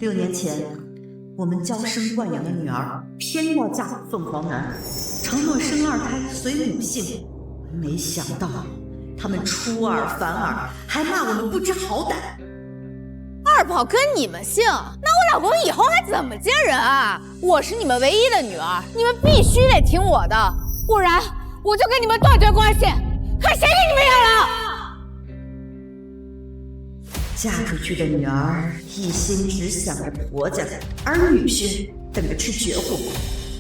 6年前，我们娇生惯养的女儿偏要嫁给凤凰男，承诺生2胎随母姓。没想到他们出尔反尔，还骂我们不知好歹。二宝跟你们姓，那我老公以后还怎么见人啊？我是你们唯一的女儿，你们必须得听我的，不然我就跟你们断绝关系，看谁给你们养老。嫁出去的女儿一心只想着婆家，而女婿等着吃绝户。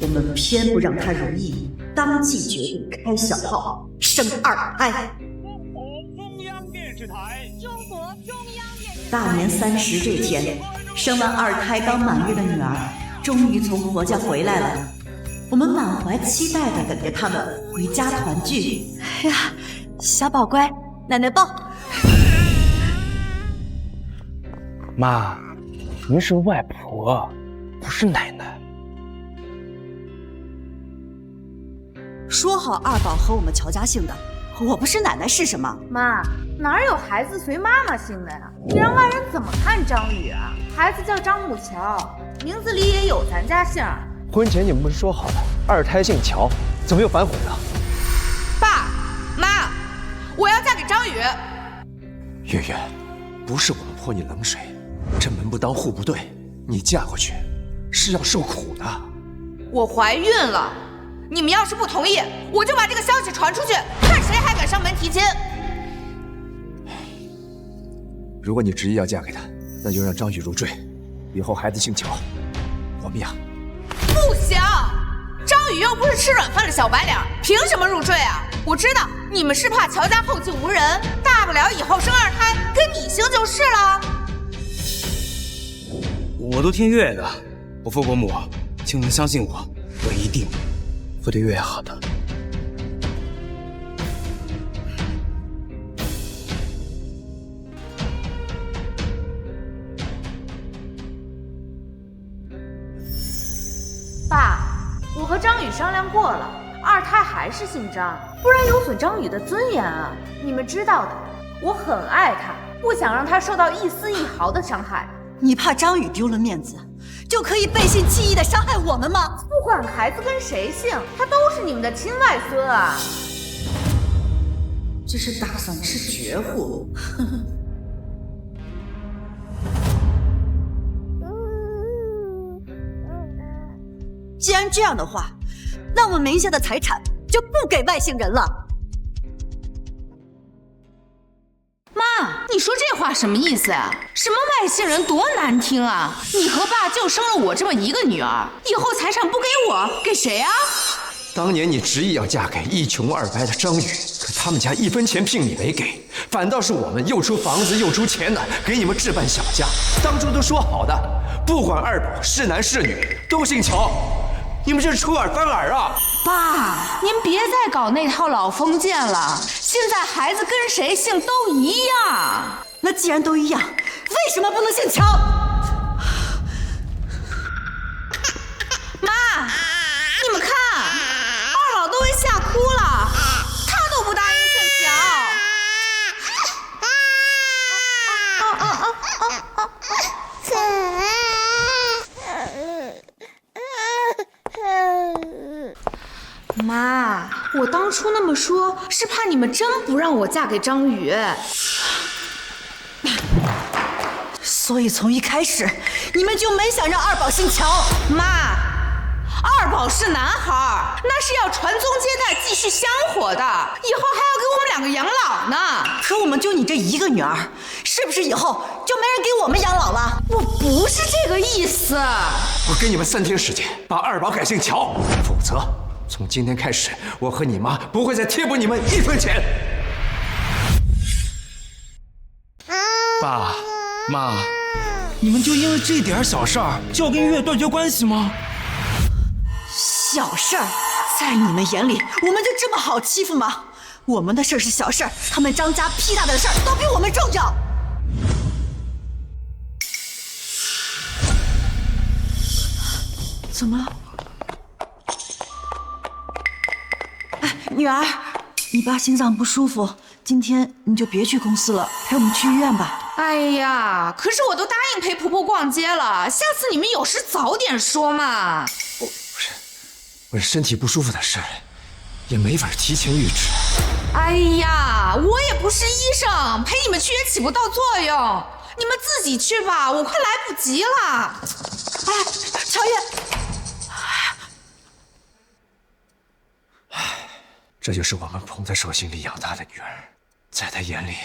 我们偏不让她如意，当即决定开小号生2胎。中央电视台，中国中央电视台。大年30这天，生完2胎刚满月的女儿终于从婆家回来了。我们满怀期待地等着他们回家团聚。哎呀，小宝乖，奶奶抱。妈，您是外婆，不是奶奶。说好二宝和我们乔家姓的，我不是奶奶是什么？妈，哪有孩子随妈妈姓的呀？你让外人怎么看张宇啊？孩子叫张母乔，名字里也有咱家姓。婚前你们不是说好的2胎姓乔，怎么又反悔了？爸妈，我要嫁给张宇。月月，不是我们泼你冷水，这门不当户不对，你嫁过去是要受苦的。我怀孕了，你们要是不同意，我就把这个消息传出去，看谁还敢上门提亲。如果你执意要嫁给他，那就让张宇入赘，以后孩子姓乔，我们养。不行，张宇又不是吃软饭的小白脸，凭什么入赘啊？我知道你们是怕乔家后继无人，大不了以后生2胎跟你姓就是了。我都听月月的，伯父伯母，请能相信我，我一定会对月月好的。爸，我和张宇商量过了，2胎还是姓张，不然有损张宇的尊严啊。你们知道的，我很爱他，不想让他受到一丝一毫的伤害。你怕张宇丢了面子，就可以背信弃义的伤害我们吗？不管孩子跟谁姓，他都是你们的亲外孙啊。这是打算吃绝户。既然这样的话，那我们名下的财产就不给外姓人了。妈，你说这话什么意思啊？什么外姓人多难听啊！你和爸就生了我这么一个女儿，以后财产不给我，给谁啊？当年你执意要嫁给一穷二白的张宇，可他们家1分钱聘礼没给，反倒是我们又出房子又出钱的，给你们置办小家。当初都说好的，不管2宝是男是女，都姓乔。你们这是出尔反尔啊！爸，您别再搞那套老封建了，现在孩子跟谁姓都一样。那既然都一样，为什么不能姓乔？妈，你们看，2宝都被吓哭了，他都不答应姓乔。妈，我当初那么说，是怕你们真不让我嫁给张宇。所以从一开始，你们就没想让2宝姓乔。妈，2宝是男孩，那是要传宗接代、继续香火的，以后还要给我们2个养老呢。可我们就你这一个女儿，是不是以后就没人给我们养老了？我不是这个意思。我给你们3天时间，把2宝改姓乔，否则从今天开始，我和你妈不会再贴补你们1分钱。爸妈，你们就因为这点小事儿就要跟月月断绝关系吗？小事儿，在你们眼里，我们就这么好欺负吗？我们的事儿是小事儿，他们张家屁大的事儿都比我们重要。怎么了？哎，女儿，你爸心脏不舒服，今天你就别去公司了，陪我们去医院吧。哎呀，可是我都答应陪婆婆逛街了，下次你们有事早点说嘛。我身体不舒服的事，也没法提前预知。哎呀，我也不是医生，陪你们去也起不到作用。你们自己去吧，我快来不及了。哎，乔叶，这就是我们捧在手心里养大的女儿，在她眼里，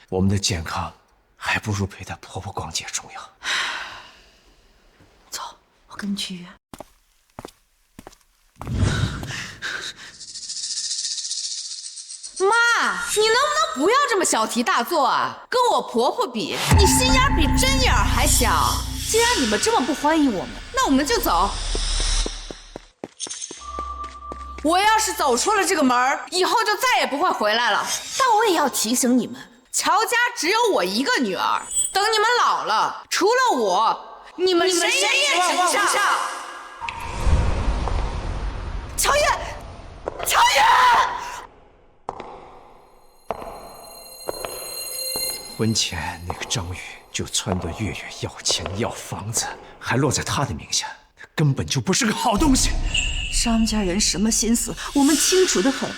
我们的健康还不如陪她婆婆逛街重要。走，我跟你去医院。妈，你能不能不要这么小题大做啊？跟我婆婆比，你心眼比针眼还小。既然你们这么不欢迎我们，那我们就走。我要是走出了这个门，以后就再也不会回来了。但我也要提醒你们，乔家只有我一个女儿，等你们老了，除了我，你们谁也指望不上。乔叶，乔叶！婚前那个张宇就撺掇月月要钱要房子，还落在他的名下，根本就不是个好东西。张家人什么心思，我们清楚得很，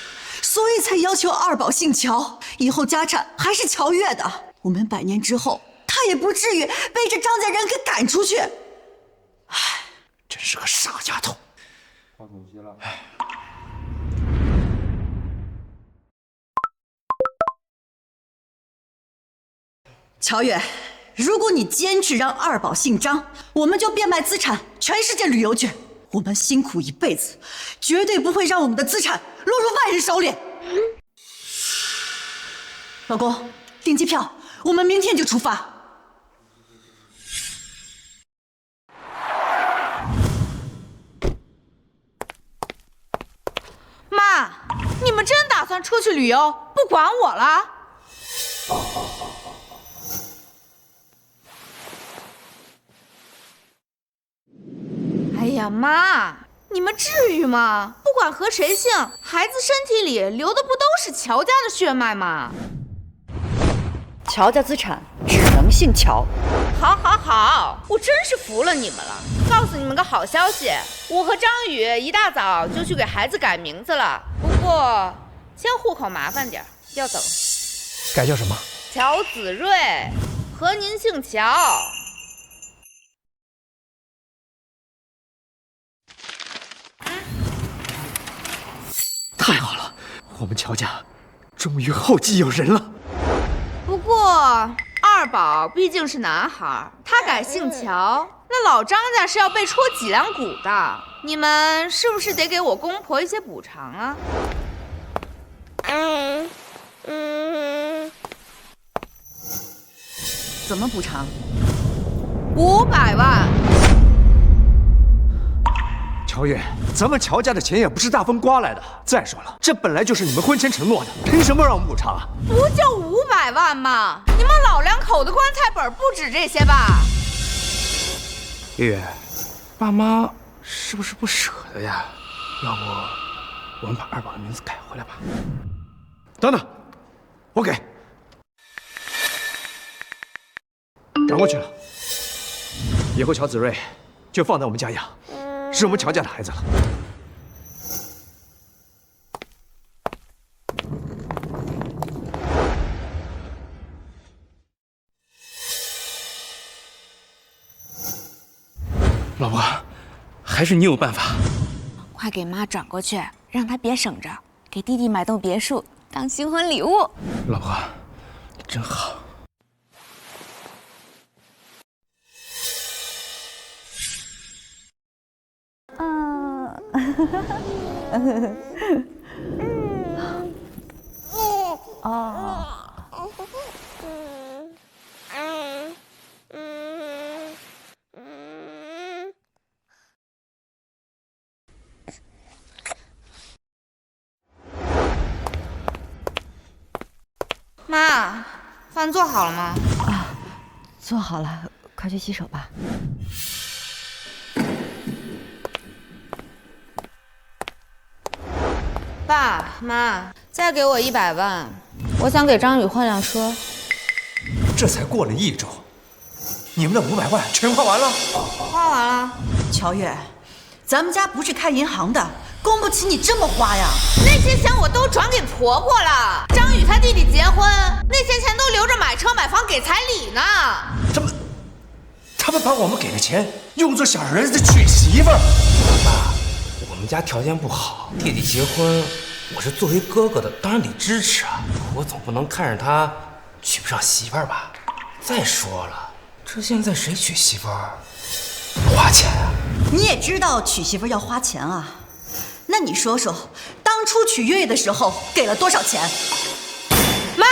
所以才要求二宝姓乔，以后家产还是乔月的。我们100年之后，他也不至于被这张家人给赶出去。唉，真是个傻丫头。乔月，如果你坚持让二宝姓张，我们就变卖资产，全世界旅游去。我们辛苦一辈子，绝对不会让我们的资产落入外人手里。老公，订机票，我们明天就出发。妈，你们真打算出去旅游，不管我了？哎呀，妈，你们至于吗？不管和谁姓，孩子身体里流的不都是乔家的血脉吗？乔家资产只能姓乔。好，好，好，我真是服了你们了。告诉你们个好消息，我和张宇一大早就去给孩子改名字了。不过，迁户口麻烦点，要等。改叫什么？乔子睿，和您姓乔。太好了，我们乔家终于后继有人了。不过二宝毕竟是男孩，他改姓乔，那老张家是要被戳脊梁骨的。你们是不是得给我公婆一些补偿啊？怎么补偿？500万。乔月，咱们乔家的钱也不是大风刮来的。再说了，这本来就是你们婚前承诺的，凭什么让我们补偿啊？不就500万吗？你们老两口的棺材本不止这些吧？月月，爸妈是不是不舍得呀？要不我们把二宝的名字改回来吧？等等，我给。赶过去了。以后乔子睿就放在我们家养，是我们乔家的孩子了。老婆，还是你有办法。快给妈转过去，让她别省着，给弟弟买栋别墅当新婚礼物。老婆，你真好。妈，饭做好了吗？做好了，快去洗手吧。爸妈，再给我100万，我想给张宇换辆车。这才过了1周，你们的500万全花完了？花完了。乔月，咱们家不是开银行的，供不起你这么花呀。那些钱我都转给婆婆了。张宇他弟弟结婚，那些钱都留着买车买房给彩礼呢。他们把我们给的钱用作小儿子娶媳妇儿。爸，我们家条件不好，弟弟结婚，我是作为哥哥的，当然得支持啊。我总不能看着他娶不上媳妇儿吧？再说了，这现在谁娶媳妇儿不花钱啊？你也知道娶媳妇要花钱啊？那你说说，当初娶月月的时候给了多少钱？妈，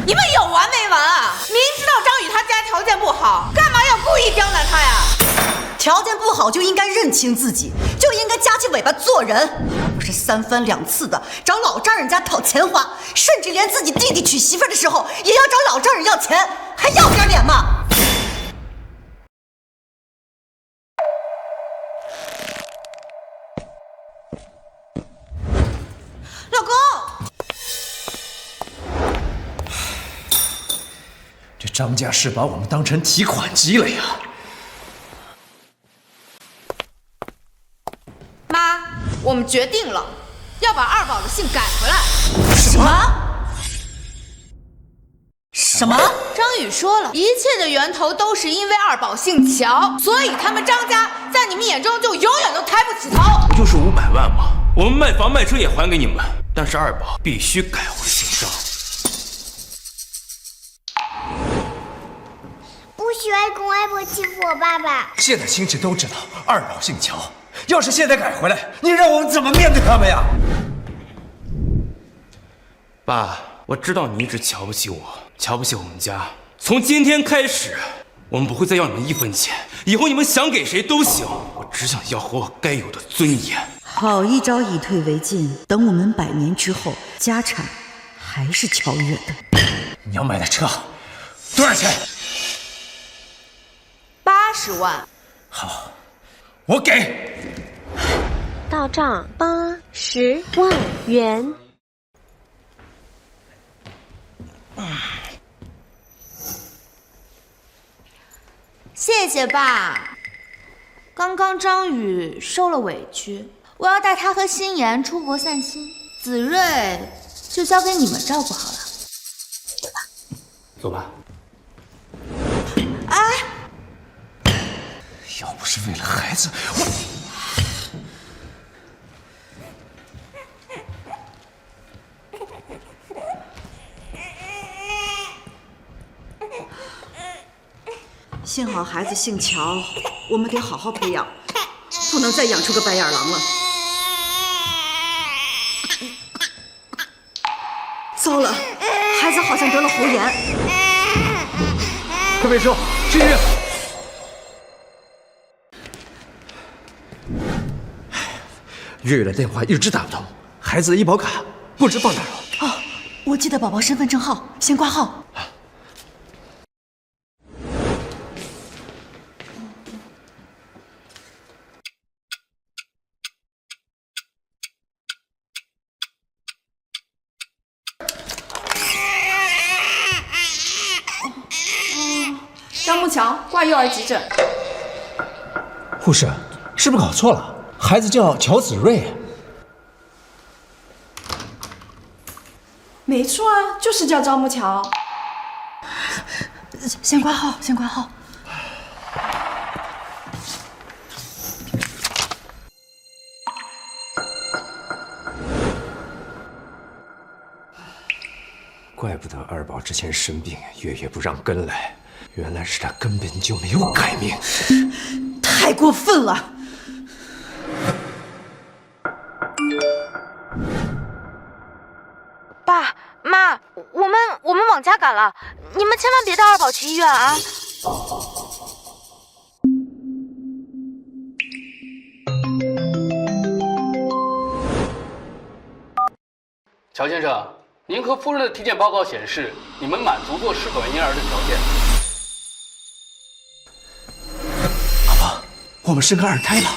你们有完没完啊？明知道张宇他家条件不好，干嘛要故意刁难他呀？条件不好就应该认清自己，就应该夹起尾巴做人，而不是3番2次的找老丈人家讨钱花，甚至连自己弟弟娶媳妇的时候也要找老丈人要钱，还要点脸吗？老公，这张家是把我们当成提款机了呀！妈，我们决定了，要把二宝的姓改回来。什么？什么？张宇说了，一切的源头都是因为二宝姓乔，所以他们张家在你们眼中就永远都抬不起头。不就是500万吗？我们卖房卖车也还给你们，但是二宝必须改回姓张。不许外公外婆欺负我爸爸。现在亲戚都知道二宝姓乔，要是现在改回来，你让我们怎么面对他们呀？爸，我知道你一直瞧不起我，瞧不起我们家。从今天开始，我们不会再要你们1分钱，以后你们想给谁都行，我只想要回我该有的尊严。好一招以退为进，等我们100年之后，家产还是乔月的。你要买的车多少钱80万。好，我给。到账80万元。谢谢爸。刚刚张宇受了委屈，我要带他和心妍出国散心，子睿就交给你们照顾好了。走吧。要不是为了孩子，幸好孩子姓乔，我们得好好培养，不能再养出个白眼狼了。糟了，孩子好像得了喉炎。快别说，去医院。月月的电话一直打不通，孩子的医保卡不知放哪儿了。哦，我记得宝宝身份证号，先挂号。张木桥挂幼儿急诊。护士，是不是搞错了？孩子叫乔子睿。没错啊，就是叫张木桥。先挂号，先挂号。怪不得二宝之前生病，月月不让跟来，原来是他根本就没有改命。太过分了！爸妈，我们往家赶了，你们千万别带二宝去医院啊！乔先生，您和夫人的体检报告显示，你们满足做试管婴儿的条件。老婆，我们生个2胎吧。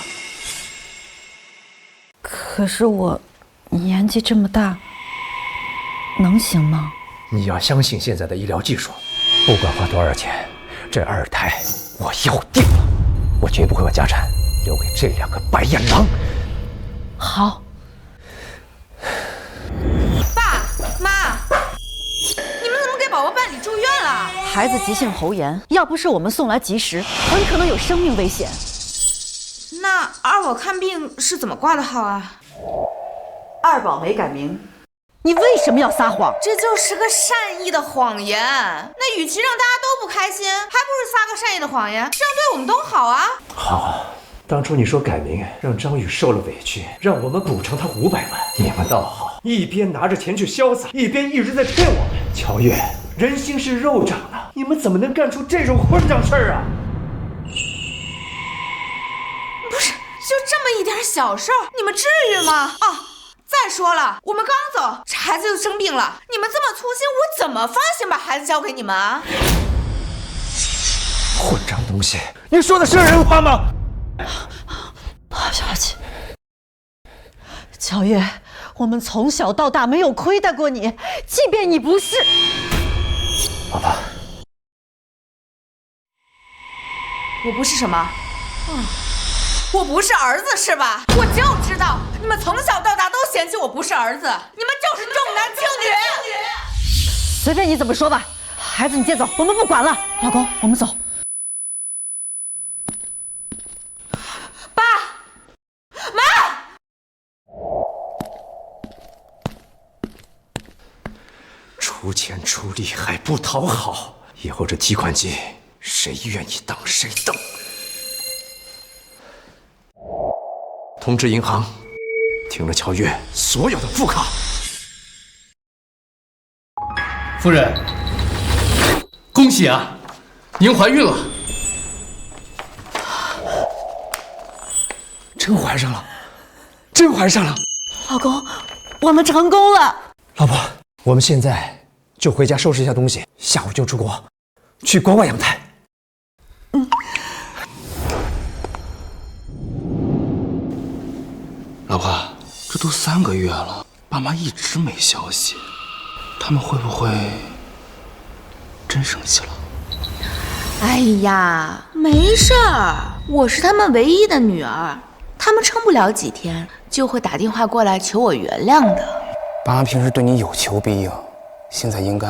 可是我年纪这么大，能行吗？你要相信现在的医疗技术，不管花多少钱，这2胎我要定了，我绝不会把家产留给这2个白眼狼。好。爸妈，你们怎么给宝宝办理住院了？孩子急性喉炎，要不是我们送来及时，很可能有生命危险。那二宝看病是怎么挂的号啊？二宝没改名，你为什么要撒谎？这就是个善意的谎言。那与其让大家都不开心，还不如撒个善意的谎言，这样对我们都好啊。好，当初你说改名，让张宇受了委屈，让我们补偿他500万，你们倒好，一边拿着钱去潇洒，一边一直在骗我们。乔月，人心是肉长的，你们怎么能干出这种混账事儿啊？不是，就这么一点小事儿，你们至于吗？啊！再说了，我们刚走，这孩子就生病了，你们这么粗心，我怎么放心把孩子交给你们啊？混账东西，你说的是人话吗？小姐，乔月，我们从小到大没有亏待过你，即便你不是。老婆，我不是什么？我不是儿子是吧？我就知道你们从小到大都嫌弃我不是儿子，你们就是重男轻女。随便你怎么说吧，孩子你接走，我们不管了。老公，我们走。爸妈，出钱出力还不讨好，以后这提款机谁愿意当谁当。通知银行，停了乔月所有的副卡。夫人，恭喜啊，您怀孕了。真怀上了，真怀上了。老公，我们成功了。老婆，我们现在就回家收拾一下东西，下午就出国，去国外养胎。老婆，这都3个月了，爸妈一直没消息，他们会不会真生气了？哎呀，没事儿，我是他们唯一的女儿，他们撑不了几天就会打电话过来求我原谅的。爸妈平时对你有求必应，现在应该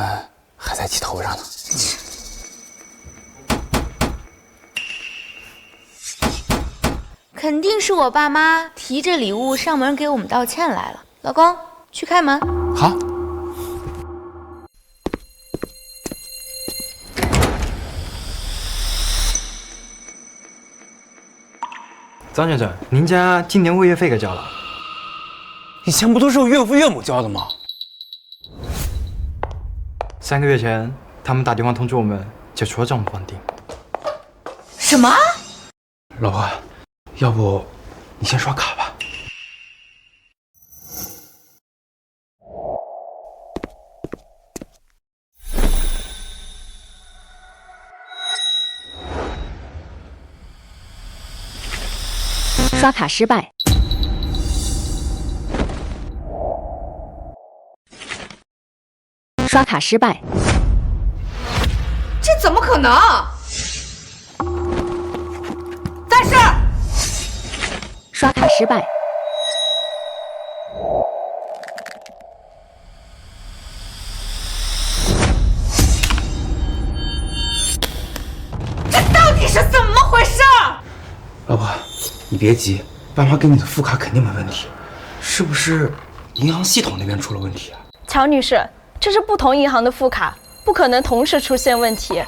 还在气头上呢。肯定是我爸妈提着礼物上门给我们道歉来了。老公，去开门。好。张先生，您家今年物业费给交了？以前不都是我岳父岳母交的吗3个月前，他们打电话通知我们解除了账目绑定。什么？老婆，要不你先刷卡吧。刷卡失败。刷卡失败。这怎么可能？但是，刷卡失败。这到底是怎么回事？老婆，你别急，爸妈给你的副卡肯定没问题，是不是银行系统那边出了问题啊？乔女士，这是不同银行的副卡，不可能同时出现问题，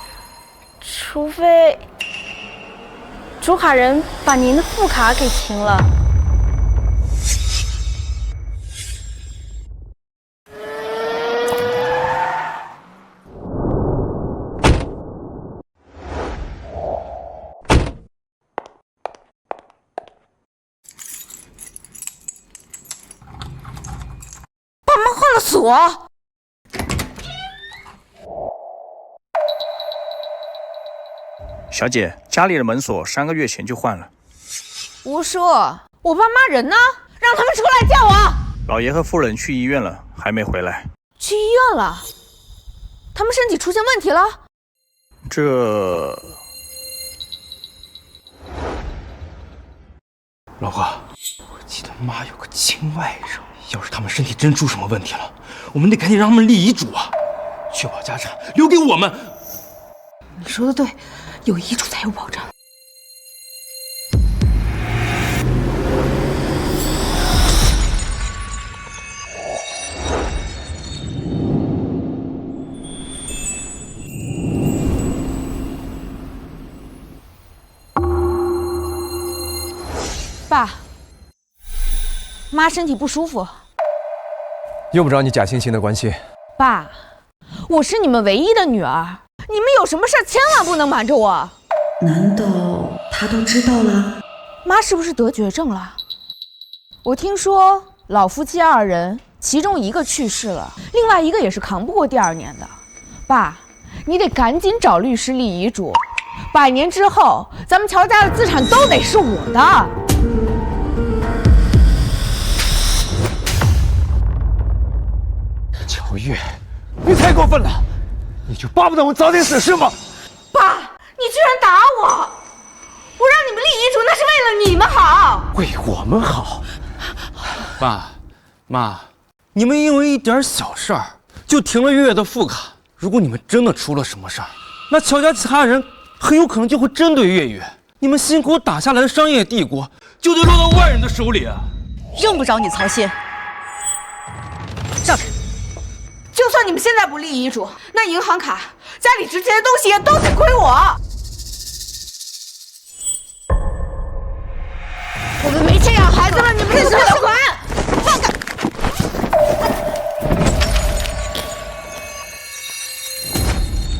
除非主卡人把您的副卡给停了。爸妈换了锁。小姐，家里的门锁3个月前就换了。吴叔，我爸妈人呢？让他们出来叫我。老爷和夫人去医院了，还没回来。去医院了？他们身体出现问题了？这……老婆，我记得妈有个亲外甥，要是他们身体真出什么问题了，我们得赶紧让他们立遗嘱啊，确保家产留给我们。你说的对，有遗嘱才有保障。爸，妈身体不舒服。用不着你假惺惺的关心。爸，我是你们唯一的女儿，你们有什么事千万不能瞒着我。难道他都知道了？妈是不是得绝症了？我听说老夫妻2人，其中一个去世了，另外一个也是扛不过第2年的。爸，你得赶紧找律师立遗嘱，100年之后，咱们乔家的资产都得是我的。乔月，你太过分了！你就巴不得我早点死是吗？爸，你居然打我！我让你们立遗嘱，那是为了你们好，为我们好。爸妈，你们因为一点小事儿就停了月月的副卡，如果你们真的出了什么事儿，那乔家其他人很有可能就会针对月月，你们辛苦打下来的商业帝国就得落到外人的手里啊！用不着你操心。上去。就算你们现在不立遗嘱，那银行卡、家里值钱的东西也都得归我。我们没钱养孩子了，你们就给我滚！放开！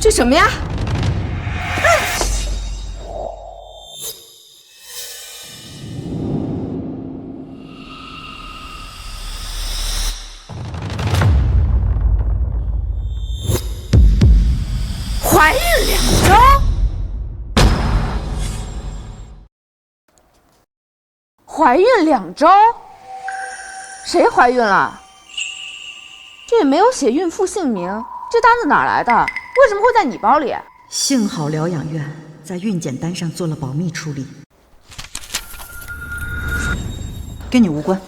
这什么呀？怀孕2周？怀孕2周？谁怀孕了？这也没有写孕妇姓名，这单子哪来的？为什么会在你包里？幸好疗养院在孕检单上做了保密处理，跟你无关。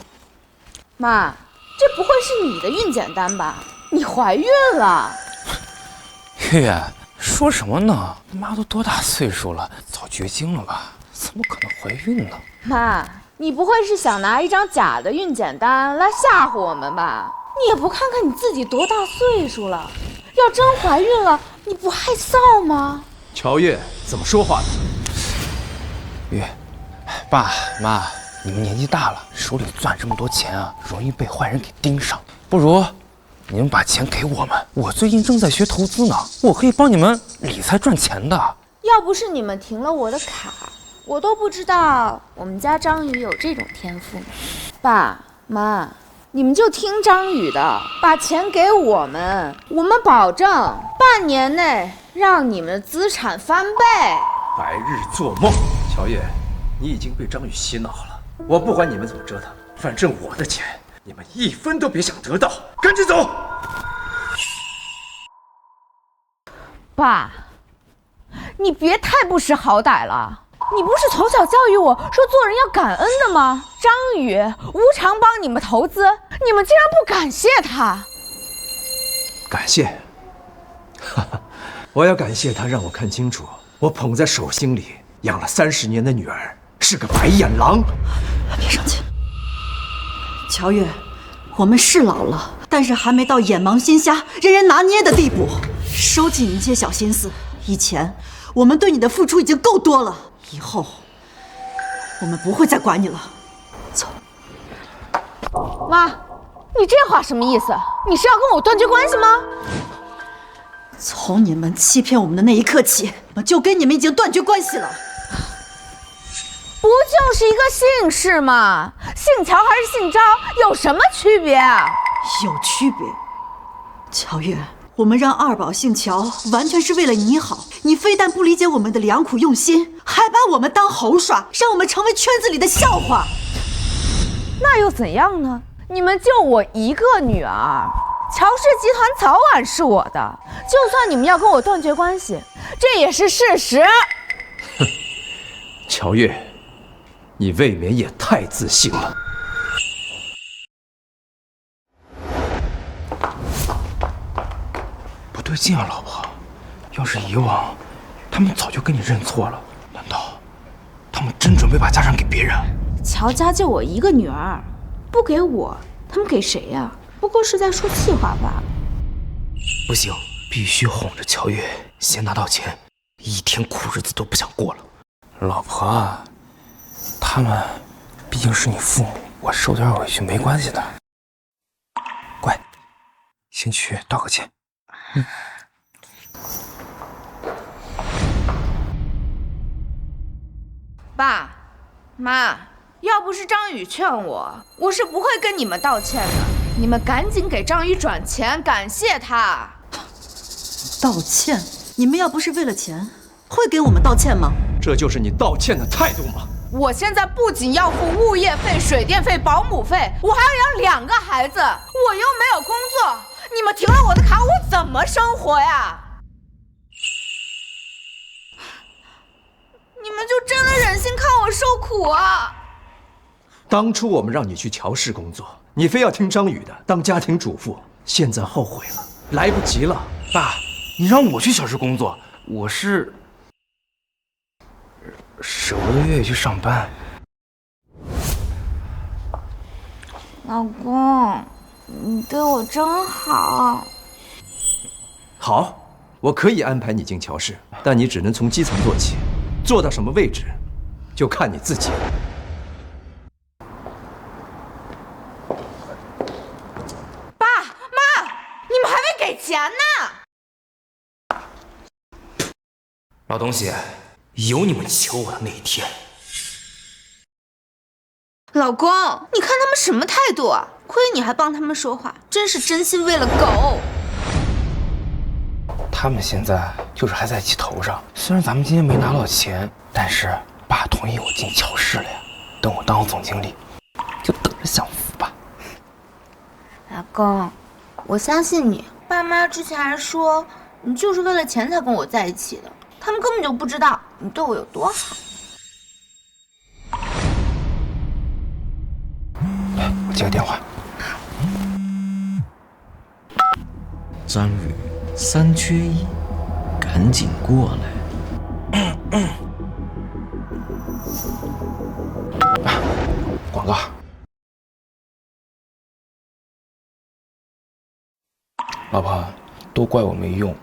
妈，这不会是你的孕检单吧？你怀孕了？月月，说什么呢？妈都多大岁数了，早绝经了吧？怎么可能怀孕呢？妈，你不会是想拿一张假的孕检单来吓唬我们吧？你也不看看你自己多大岁数了，要真怀孕了，你不害臊吗？乔月怎么说话的？月，爸妈，你们年纪大了，手里攥这么多钱啊，容易被坏人给盯上。不如你们把钱给我们，我最近正在学投资呢，我可以帮你们理财赚钱的。要不是你们停了我的卡，我都不知道我们家章鱼有这种天赋呢。爸妈，你们就听章鱼的，把钱给我们，我们保证半年内让你们的资产翻倍。白日做梦，乔月，你已经被张宇洗脑了。我不管你们怎么折腾，反正我的钱你们一分都别想得到，赶紧走！爸，你别太不识好歹了。你不是从小教育我说做人要感恩的吗？张宇无偿帮你们投资，你们竟然不感谢他。感谢？哈哈，我要感谢他让我看清楚，我捧在手心里养了30年的女儿是个白眼狼。别生气，乔月，我们是老了，但是还没到眼盲心瞎、人人拿捏的地步。收起你这些小心思，以前我们对你的付出已经够多了，以后我们不会再管你了。走。妈，你这话什么意思？你是要跟我断绝关系吗？从你们欺骗我们的那一刻起，我就跟你们已经断绝关系了。不就是一个姓氏吗？姓乔还是姓张，有什么区别啊？有区别。乔月，我们让二宝姓乔，完全是为了你好。你非但不理解我们的良苦用心，还把我们当猴耍，让我们成为圈子里的笑话。那又怎样呢？你们就我一个女儿，乔氏集团早晚是我的，就算你们要跟我断绝关系，这也是事实。哼，乔月，你未免也太自信了。不对劲啊，老婆，要是以往，他们早就跟你认错了，难道他们真准备把家产给别人？乔家就我一个女儿，不给我，他们给谁呀？不过是在说气话罢了。不行，必须哄着乔月先拿到钱，一天苦日子都不想过了。老婆，他们毕竟是你父母，我受点委屈没关系的。乖，先去道个歉。爸妈，要不是张宇劝我，我是不会跟你们道歉的。你们赶紧给张宇转钱，感谢他。道歉？你们要不是为了钱，会给我们道歉吗？这就是你道歉的态度吗？我现在不仅要付物业费、水电费、保姆费，我还要养2个孩子，我又没有工作，你们停了我的卡，我怎么生活呀？你们就真的忍心看我受苦啊？当初我们让你去乔氏工作，你非要听张宇的，当家庭主妇，现在后悔了，来不及了。爸，你让我去小市工作，我是舍不得月月去上班。老公，你对我真好。好，我可以安排你进乔氏，但你只能从基层做起，做到什么位置，就看你自己了。爸妈，你们还没给钱呢！老东西，有你们求我的那一天。老公，你看他们什么态度啊？亏你还帮他们说话，真是真心喂了狗。他们现在就是还在气头上，虽然咱们今天没拿到钱，但是爸同意我进乔氏了呀。等我当总经理，就等着享福吧。老公，我相信你。爸妈之前还说你就是为了钱才跟我在一起的，他们根本就不知道你对我有多好。来，我接个电话。张宇，3缺1，赶紧过来。广告。老婆，都怪我没用。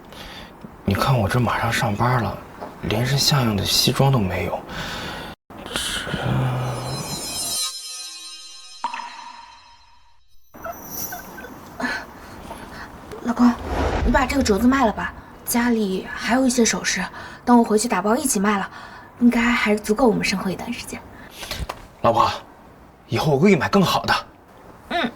你看我这马上上班了，连身像样的西装都没有。老公，你把这个镯子卖了吧，家里还有一些首饰，等我回去打包一起卖了，应该还足够我们生活一段时间。老婆，以后我会给你买更好的。嗯。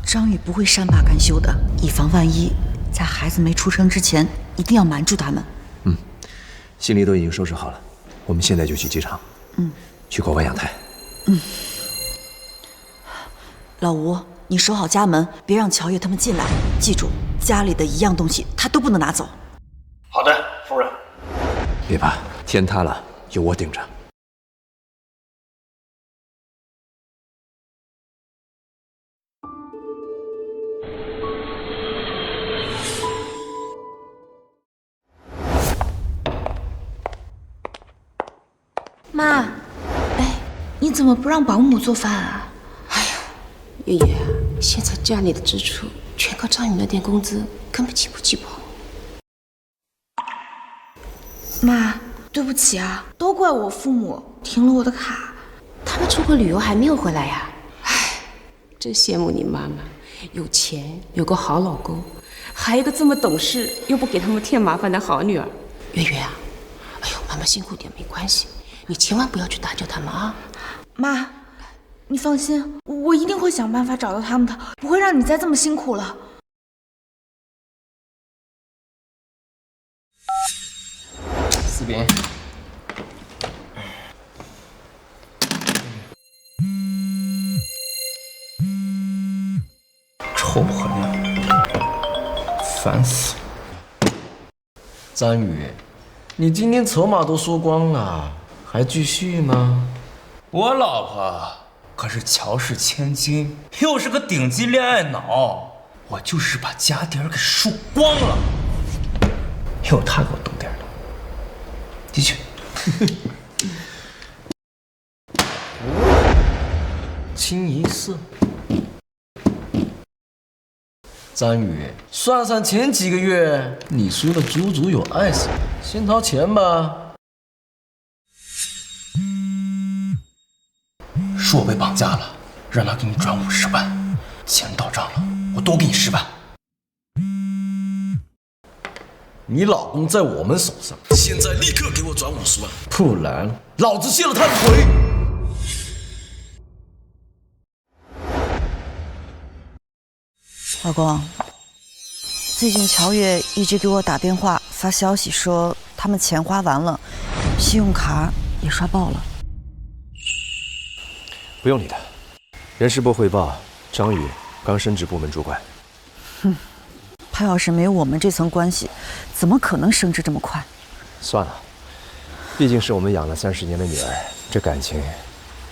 张宇不会善罢甘休的，以防万一，在孩子没出生之前，一定要瞒住他们。行李都已经收拾好了，我们现在就去机场。去国外养胎。老吴，你守好家门，别让乔叶他们进来。记住，家里的一样东西他都不能拿走。好的，夫人。别怕，天塌了有我顶着。妈，你怎么不让保姆做饭啊？月月，现在家里的支出全靠张宇那点工资，根本起不起跑。妈，对不起啊，都怪我父母停了我的卡。他们出国旅游还没有回来呀？真羡慕你妈妈，有钱，有个好老公，还有一个这么懂事又不给他们添麻烦的好女儿。月月啊，妈妈辛苦点没关系，你千万不要去打搅他们啊。妈，你放心，我一定会想办法找到他们的，不会让你再这么辛苦了。四饼。臭婆娘，烦死了！张宇，你今天筹码都输光了，还继续吗？我老婆可是乔氏千金，又是个顶级恋爱脑，我就是把家底儿给输光了，有她给我懂点的。的确。清一色。张宇，算上前几个月，你输了足足有20万，先掏钱吧。说我被绑架了，让他给你转50万，钱到账了，我多给你10万。你老公在我们手上，现在立刻给我转50万，不然老子卸了他的腿。老公，最近乔月一直给我打电话发消息说他们钱花完了，信用卡也刷爆了。不用理他。人事部汇报，张宇刚升职部门主管。哼，他要是没有我们这层关系，怎么可能升职这么快？算了，毕竟是我们养了30年的女儿，这感情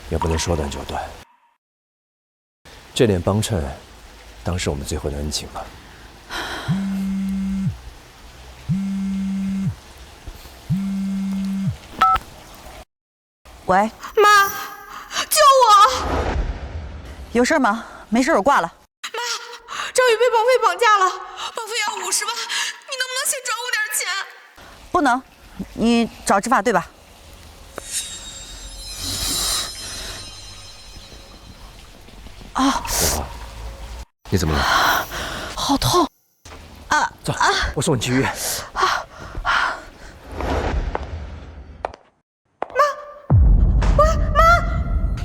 也不能说断就断。这点帮衬，当是我们最后的恩情吧。喂，妈，救我！有事吗？没事，我挂了。妈，张宇被绑匪绑架了，绑匪要50万，你能不能先转我点钱？不能，你找执法队吧。啊！老婆，你怎么了？好痛！啊！走，我送你去医院。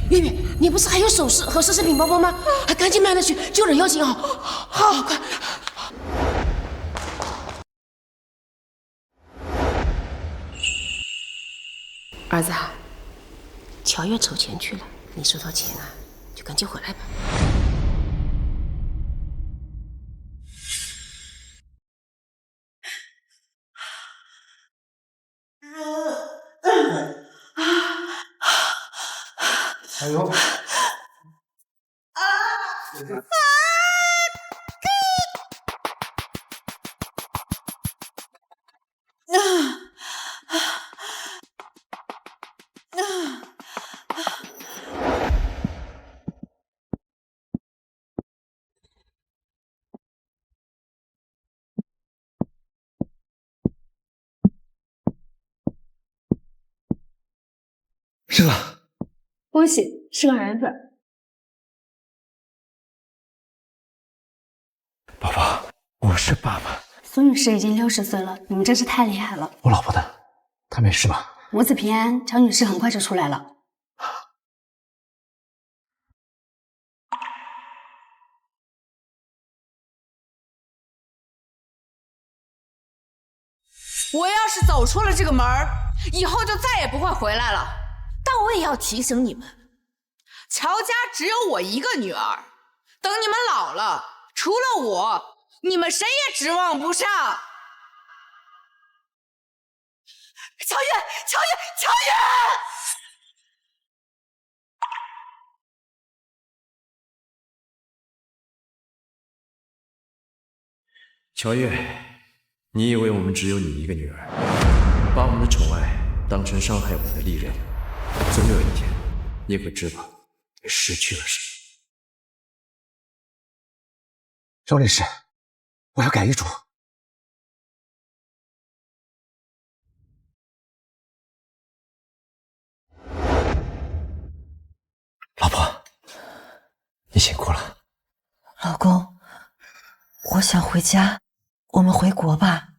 月月，你不是还有首饰和奢侈品包包吗？还赶紧买了去，救人要紧啊！好，快！儿子啊，乔月筹钱去了，你收到钱啊，就赶紧回来吧。哎呦！是了，恭喜，是个儿子。宝宝，我是爸爸。孙女士已经60岁了，你们真是太厉害了。我老婆呢？她没事吧？母子平安，乔女士很快就出来了。我要是走出了这个门儿，以后就再也不会回来了。但我也要提醒你们，乔家只有我一个女儿，等你们老了，除了我，你们谁也指望不上。乔月，乔月，乔月！乔月，你以为我们只有你一个女儿，把我们的宠爱当成伤害我们的利刃，总有一天你会知道你失去了什么。周律师，我要改遗嘱。老婆，你辛苦了。老公，我想回家，我们回国吧。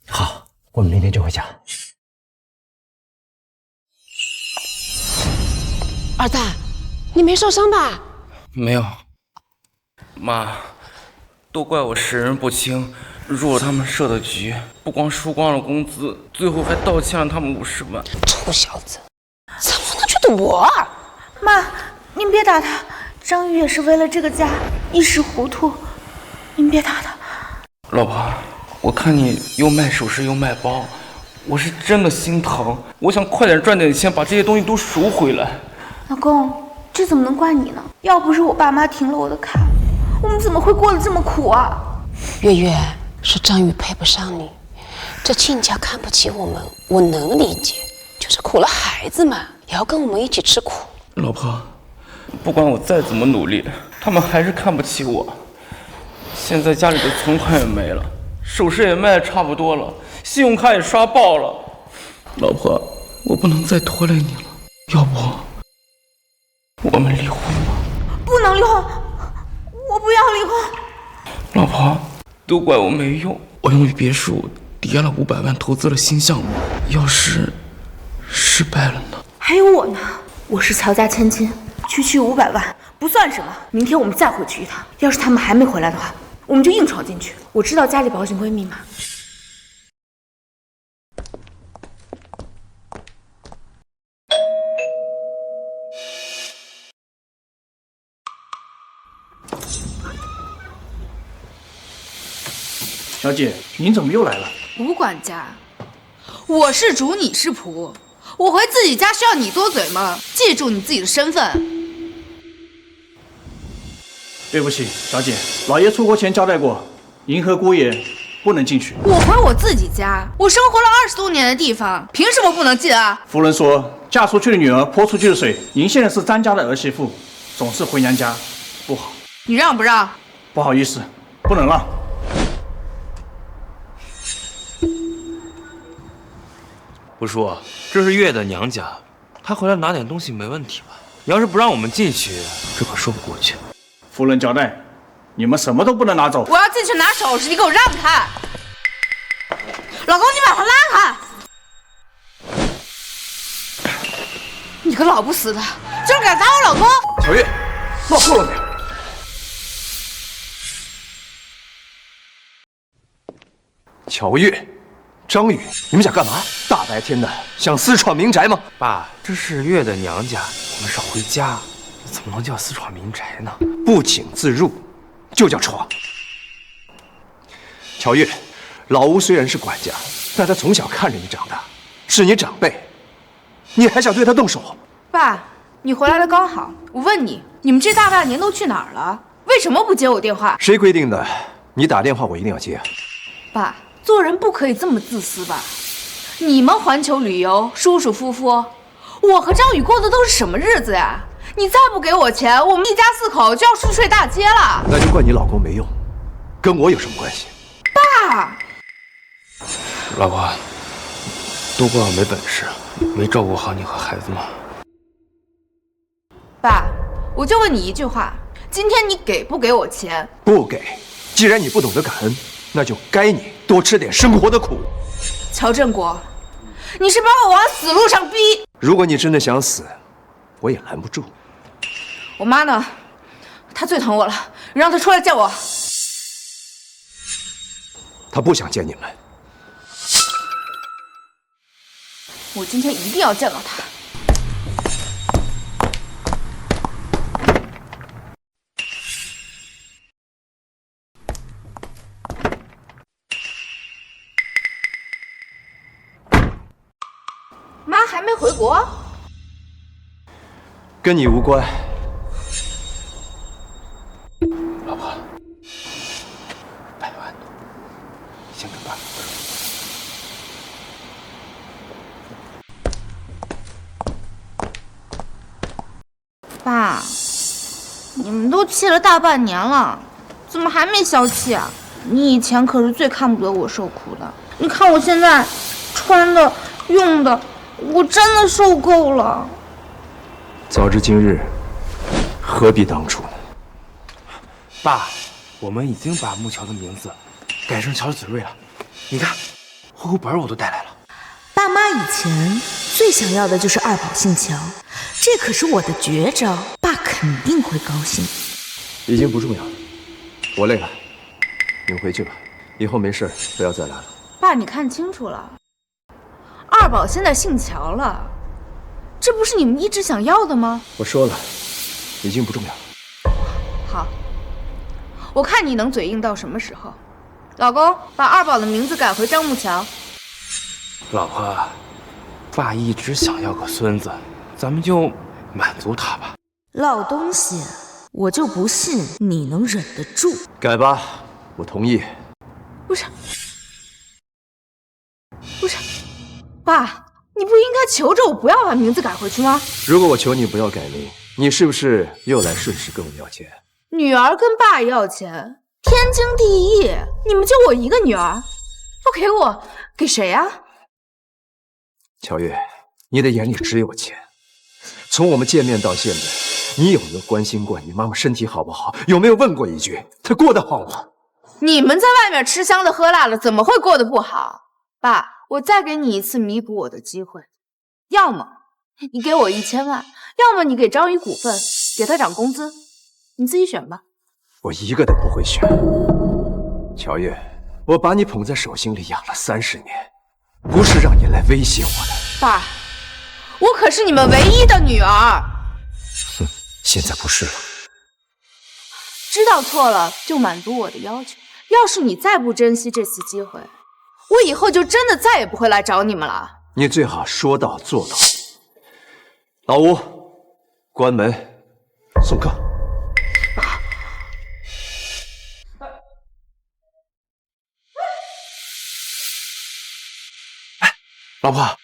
好，我们明天就回家。儿子，你没受伤吧？没有，妈，都怪我识人不清，若他们设的局，不光输光了工资，最后还倒欠了他们50万。臭小子，怎么能觉得我？妈，您别打他，张宇也是为了这个家一时糊涂，您别打他。老婆，我看你又卖首饰又卖包，我是真的心疼，我想快点赚点钱，把这些东西都赎回来。老公，这怎么能怪你呢？要不是我爸妈停了我的卡，我们怎么会过得这么苦啊？月月，是张宇配不上你，这亲家看不起我们，我能理解，就是苦了孩子嘛，也要跟我们一起吃苦。老婆，不管我再怎么努力，他们还是看不起我。现在家里的存款也没了，首饰也卖得差不多了，信用卡也刷爆了。老婆，我不能再拖累你了，要不我们离婚吧？不能离婚，我不要离婚。老婆，都怪我没用，我用别墅叠了500万投资了新项目，要是失败了呢？还有我呢，我是曹家千金，区500万不算什么。明天我们再回去一趟，要是他们还没回来的话，我们就硬闯进去。我知道家里保险柜密码。小姐，您怎么又来了？吴管家，我是主，你是仆，我回自己家需要你多嘴吗？记住你自己的身份。对不起，小姐，老爷出国前交代过，您和姑爷不能进去。我回我自己家，我生活了20多年的地方，凭什么不能进啊？夫人说，嫁出去的女儿泼出去的水。您现在是张家的儿媳妇，总是回娘家不好。你让不让？不好意思，不能让。不叔，这是月的娘家，她回来拿点东西没问题吧？你要是不让我们进去，这可说不过去。夫人交代，你们什么都不能拿走。我要进去拿首饰，你给我让开！老公，你把他拉开！你个老不死的，居然敢打我老公！小月，闹够了没有？乔月，张宇，你们想干嘛？大白天的，想私闯民宅吗？爸，这是月的娘家，我们是回家，怎么能叫私闯民宅呢？不请自入，就叫闯。乔月，老吴虽然是管家，但他从小看着你长大，是你长辈，你还想对他动手？爸，你回来的刚好。我问你，你们这大半年都去哪儿了？为什么不接我电话？谁规定的？你打电话我一定要接。爸，做人不可以这么自私吧？你们环球旅游舒舒服服，我和张宇过的都是什么日子呀？你再不给我钱，我们一家4口就要睡睡大街了。那就怪你老公没用，跟我有什么关系？爸，老婆，都怪我没本事，没照顾好你和孩子吗？爸，我就问你一句话，今天你给不给我钱？不给。既然你不懂得感恩，那就该你多吃点生活的苦。乔振国，你是把我往死路上逼。如果你真的想死，我也拦不住。我妈呢？她最疼我了，让她出来见我。她不想见你们。我今天一定要见到她。妈还没回国？跟你无关。老婆，100万，先跟爸爸说。爸，你们都气了大半年了，怎么还没消气啊？你以前可是最看不得我受苦的，你看我现在穿的、用的，我真的受够了。早知今日，何必当初呢？爸，我们已经把木桥的名字改成乔子睿了，你看，户口本我都带来了。爸妈以前最想要的就是2宝姓乔，这可是我的绝招，爸肯定会高兴。已经不重要了，我累了，你们回去吧。以后没事不要再来了。爸，你看清楚了，二宝现在姓乔了，这不是你们一直想要的吗？我说了，已经不重要。好，我看你能嘴硬到什么时候。老公，把二宝的名字改回张木乔。老婆，爸一直想要个孙子，咱们就满足他吧。老东西，我就不信你能忍得住。改吧，我同意。不是，爸，你不应该求着我不要把名字改回去吗？如果我求你不要改名，你是不是又来顺势跟我要钱？女儿跟爸要钱，天经地义。你们就我一个女儿，不给我，给谁呀？乔月，你的眼里只有钱。从我们见面到现在，你有没有关心过你妈妈身体好不好？有没有问过一句她过得好吗？你们在外面吃香的喝辣的，怎么会过得不好？爸，我再给你一次弥补我的机会，要么你给我1000万，要么你给张宇股份，给他涨工资，你自己选吧。我一个都不会选。乔月，我把你捧在手心里养了30年，不是让你来威胁我的。爸，我可是你们唯一的女儿。哼，现在不是了。知道错了就满足我的要求。要是你再不珍惜这次机会，我以后就真的再也不会来找你们了。你最好说到做到。老吴，关门，送客。老婆，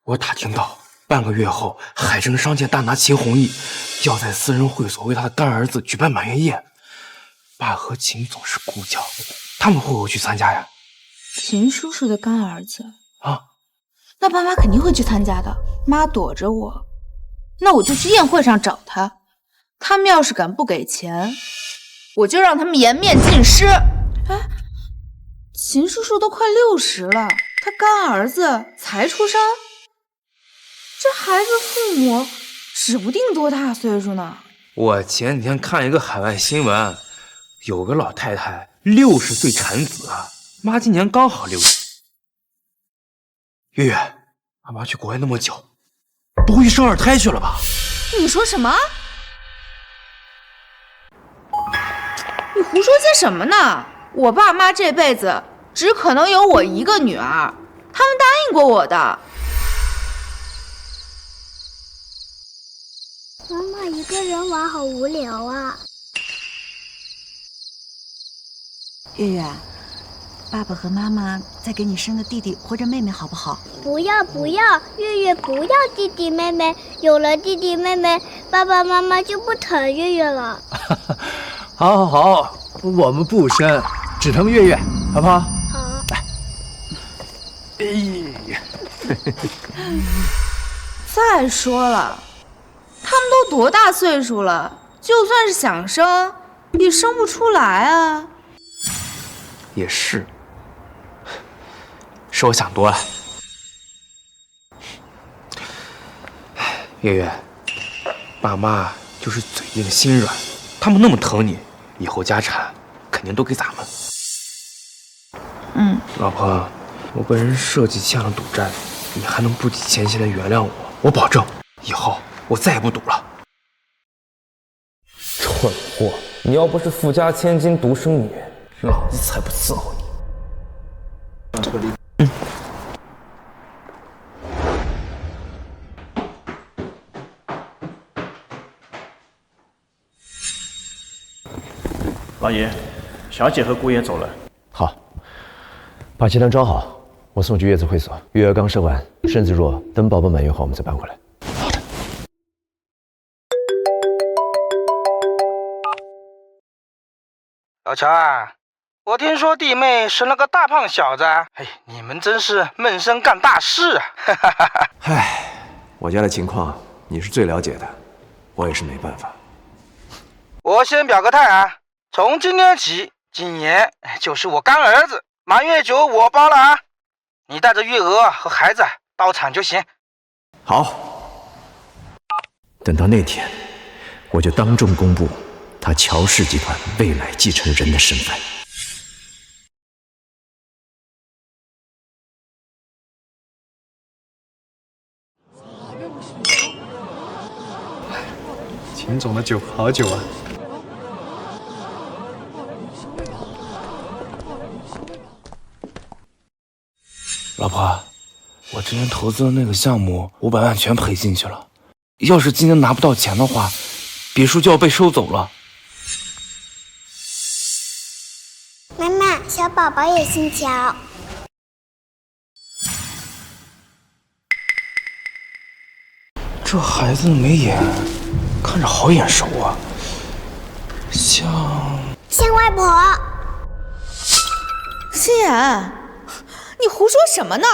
我打听到半个月后，海城商界大拿秦弘毅要在私人会所为他的干儿子举办满月宴。爸和秦总是故交，他们会不会去参加呀？秦叔叔的干儿子啊，那爸妈肯定会去参加的。妈躲着我，那我就去宴会上找他。他们要是敢不给钱，我就让他们颜面尽失。哎，秦叔叔都快60了，他干儿子才出生，这孩子父母指不定多大岁数呢。我前几天看一个海外新闻，有个老太太60岁产子，妈今年刚好60。月月，爸妈去国外那么久，不会生2胎去了吧？你说什么？你胡说些什么呢？我爸妈这辈子只可能有我一个女儿，他们答应过我的。妈妈一个人玩好无聊啊。月月，爸爸和妈妈再给你生个弟弟或者妹妹好不好？不要不要，月月不要弟弟妹妹，有了弟弟妹妹，爸爸妈妈就不疼月月了。好，我们不生，只疼月月，好不好？好。来。哎呀，再说了，他们都多大岁数了，就算是想生，也生不出来啊。也是，是我想多了。月月，爸妈就是嘴硬心软，他们那么疼你，以后家产肯定都给咱们。老婆，我被人设计欠了赌债，你还能不计前嫌的原谅我？我保证，以后我再也不赌了。蠢货！你要不是富家千金独生女，老子才不伺候你。老爷，小姐和姑爷走了。好，把鸡蛋装好，我送去月子会所。月儿刚生完，身子弱，等宝宝满月后我们再搬回来。老乔啊，我听说弟妹生了个大胖小子，哎，你们真是闷声干大事啊！唉，我家的情况你是最了解的，我也是没办法。我先表个态啊，从今天起，今年就是我干儿子，满月酒我包了啊！你带着月娥和孩子到场就行。好，等到那天，我就当众公布他乔氏集团未来继承人的身份。秦总的酒好酒啊！老婆，我之前投资的那个项目500万全赔进去了，要是今天拿不到钱的话，别墅就要被收走了。妈妈，小宝宝也姓乔。这孩子的眉眼看着好眼熟啊，像外婆。心妍，你胡说什么呢？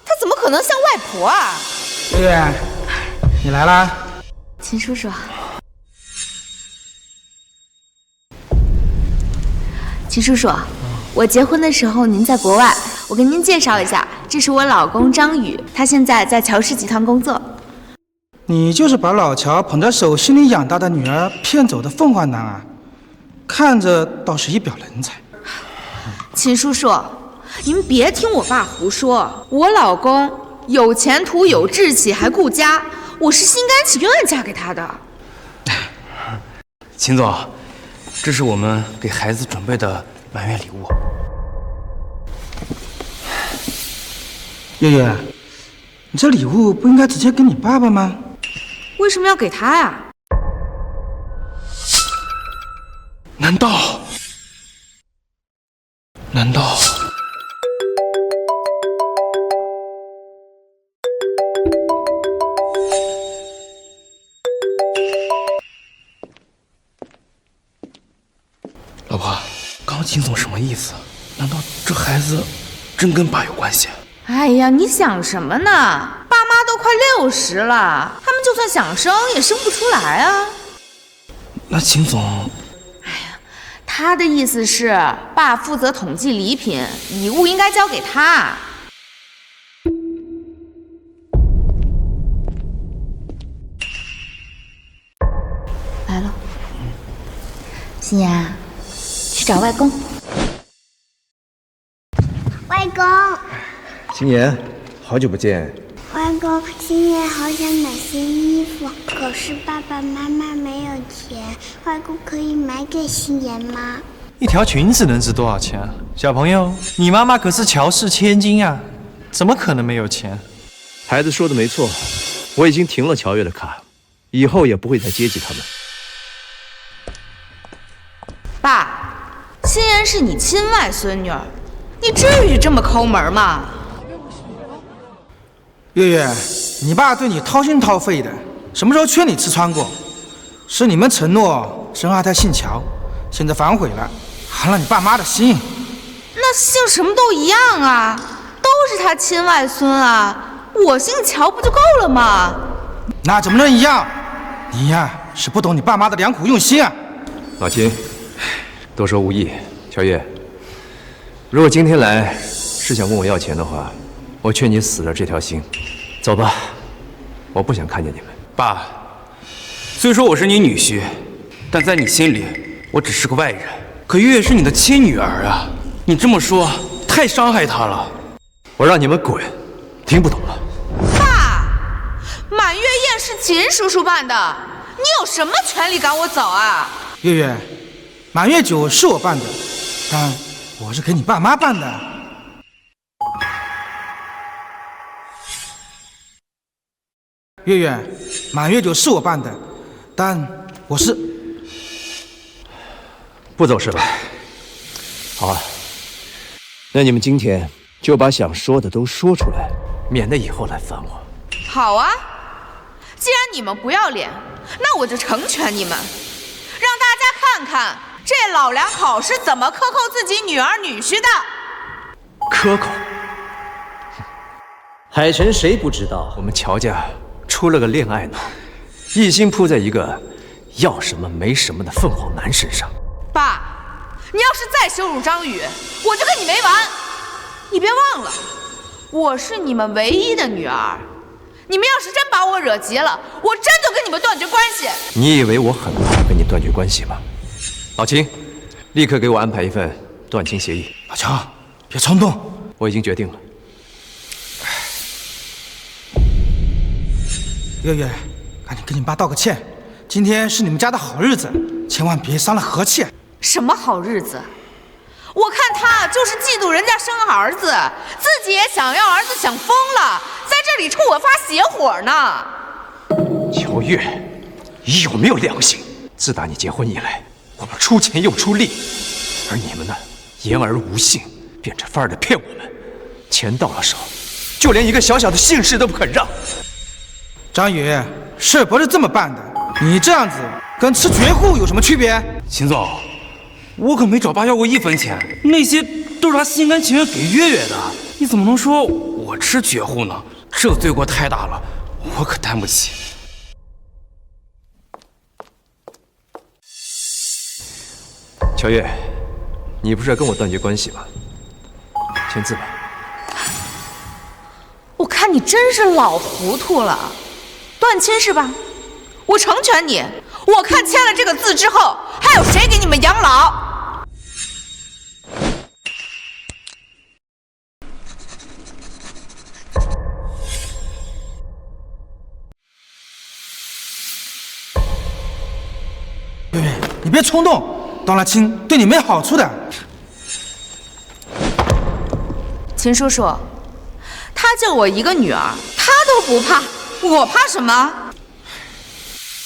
她怎么可能像外婆啊？月月，你来啦。秦叔叔，秦叔叔，我结婚的时候您在国外，我给您介绍一下，这是我老公张宇，他现在在乔氏集团工作。你就是把老乔捧在手心里养大的女儿骗走的凤凰男啊，看着倒是一表人才。秦叔叔，您别听我爸胡说，我老公有前途、有志气，还顾家，我是心甘情愿嫁给他的。秦总，这是我们给孩子准备的满月礼物。月月，你这礼物不应该直接给你爸爸吗？为什么要给他呀？难道？老婆，刚刚秦总什么意思？难道这孩子真跟爸有关系？哎呀，你想什么呢？爸妈都快60了，他们就算想生也生不出来啊。那秦总，他的意思是，爸负责统计礼品，礼物应该交给他。来了，心妍，去找外公。外公，心妍，好久不见。外公，心妍好想买新衣服，可是爸爸妈妈没有钱，外公可以买给心妍吗？一条裙子能值多少钱啊？小朋友，你妈妈可是乔氏千金啊，怎么可能没有钱？孩子说的没错，我已经停了乔月的卡，以后也不会再接济他们。爸，心妍是你亲外孙女儿，你至于这么抠门吗？月月，你爸对你掏心掏肺的，什么时候缺你吃穿过？是你们承诺生二胎姓乔，现在反悔了，寒了你爸妈的心。那姓什么都一样啊，都是他亲外孙啊，我姓乔不就够了吗？那怎么能一样？你呀，是不懂你爸妈的良苦用心啊。老秦，多说无益。乔月，如果今天来是想问我要钱的话，我劝你死了这条心。走吧，我不想看见你们。爸，虽说我是你女婿，但在你心里，我只是个外人。可月月是你的亲女儿啊，你这么说太伤害她了。我让你们滚，听不懂了。爸，满月宴是秦叔叔办的，你有什么权利赶我走啊？月月，满月酒是我办的，但我是给你爸妈办的。月月，满月酒是我办的，但我是不走是吧？好啊，那你们今天就把想说的都说出来，免得以后来烦我。好啊，既然你们不要脸，那我就成全你们，让大家看看这老两口是怎么克扣自己女儿女婿的。克扣？海晨谁不知道？我们乔家出了个恋爱脑，一心扑在一个要什么没什么的凤凰男身上。爸，你要是再羞辱张宇，我就跟你没完。你别忘了，我是你们唯一的女儿，你们要是真把我惹急了，我真就跟你们断绝关系。你以为我很怕跟你断绝关系吗？老秦，立刻给我安排一份断亲协议。老乔，别冲动，我已经决定了。月月，赶紧跟你爸道个歉，今天是你们家的好日子，千万别伤了和气。什么好日子？我看他就是嫉妒人家生儿子，自己也想要儿子，想疯了，在这里冲我发邪火呢。乔月，你有没有良心？自打你结婚以来，我们出钱又出力，而你们呢，言而无信，变着法儿的骗我们。钱到了手，就连一个小小的姓氏都不肯让。张宇，事不是这么办的，你这样子跟吃绝户有什么区别？秦总，我可没找爸要过1分钱，那些都是他心甘情愿给月月的。你怎么能说我吃绝户呢？这罪过太大了，我可担不起。乔月，你不是要跟我断绝关系吗？签字吧。我看你真是老糊涂了，断亲是吧？我成全你。我看签了这个字之后，还有谁给你们养老？月月，你别冲动，断了亲对你没好处的。秦叔叔，他就我一个女儿，他都不怕，我怕什么？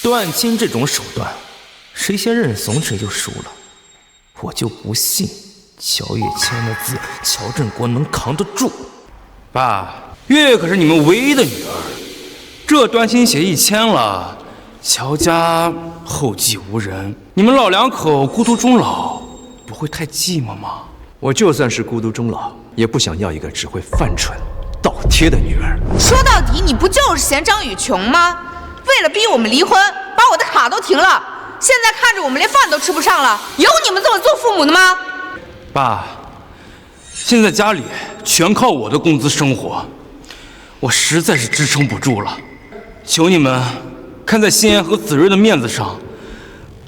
断亲这种手段，谁先认怂谁就输了。我就不信乔月签的字，乔振国能扛得住。爸，月月可是你们唯一的女儿，这断亲协议签了，乔家后继无人，你们老两口孤独终老，不会太寂寞吗？我就算是孤独终老，也不想要一个只会犯蠢、倒贴的女儿。说到底，你不就是嫌张宇穷吗？为了逼我们离婚，把我的卡都停了。现在看着我们连饭都吃不上了，有你们这么做父母的吗？爸，现在家里全靠我的工资生活，我实在是支撑不住了。求你们看在心妍和子睿的面子上，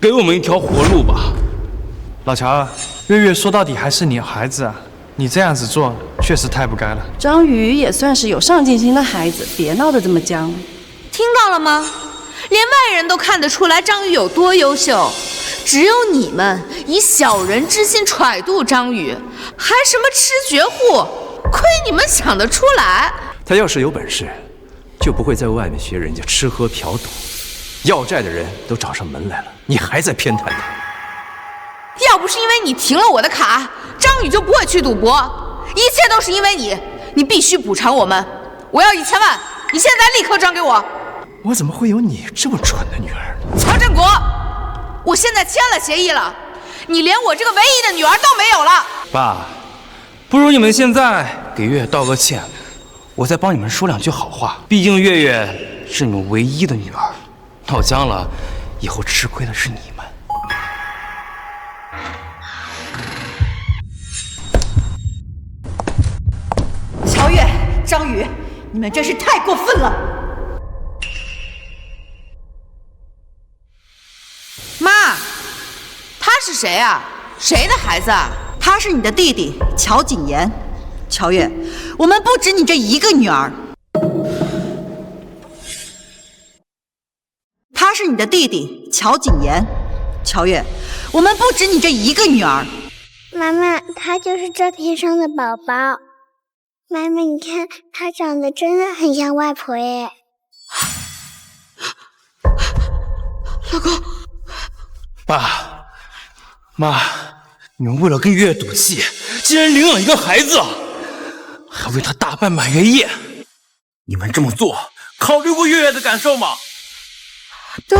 给我们一条活路吧。老乔，月月说到底还是你孩子啊，你这样子做确实太不该了。张宇也算是有上进心的孩子，别闹得这么僵。听到了吗？连外人都看得出来张宇有多优秀，只有你们以小人之心揣度张宇，还什么吃绝户，亏你们想得出来。他要是有本事，就不会在外面学人家吃喝嫖赌，要债的人都找上门来了，你还在偏袒他。要不是因为你停了我的卡，张宇就不会去赌博，一切都是因为你，你必须补偿我们。我要1000万，你现在立刻转给我。我怎么会有你这么蠢的女儿呢？乔振国，我现在签了协议了，你连我这个唯一的女儿都没有了。爸，不如你们现在给月月道个歉，我再帮你们说2句好话。毕竟月月是你们唯一的女儿，闹僵了，以后吃亏的是你们。乔月、张宇，你们真是太过分了！妈，他是谁啊？谁的孩子啊？他是你的弟弟乔谨言。乔月，我们不止你这一个女儿。他是你的弟弟乔谨言。乔月，我们不止你这一个女儿。妈妈，他就是照片上的宝宝。妈妈，你看，他长得真的很像外婆耶。老公。爸妈，你们为了跟月月赌气，竟然领养一个孩子，还为他大办满月宴。你们这么做，考虑过月月的感受吗？对，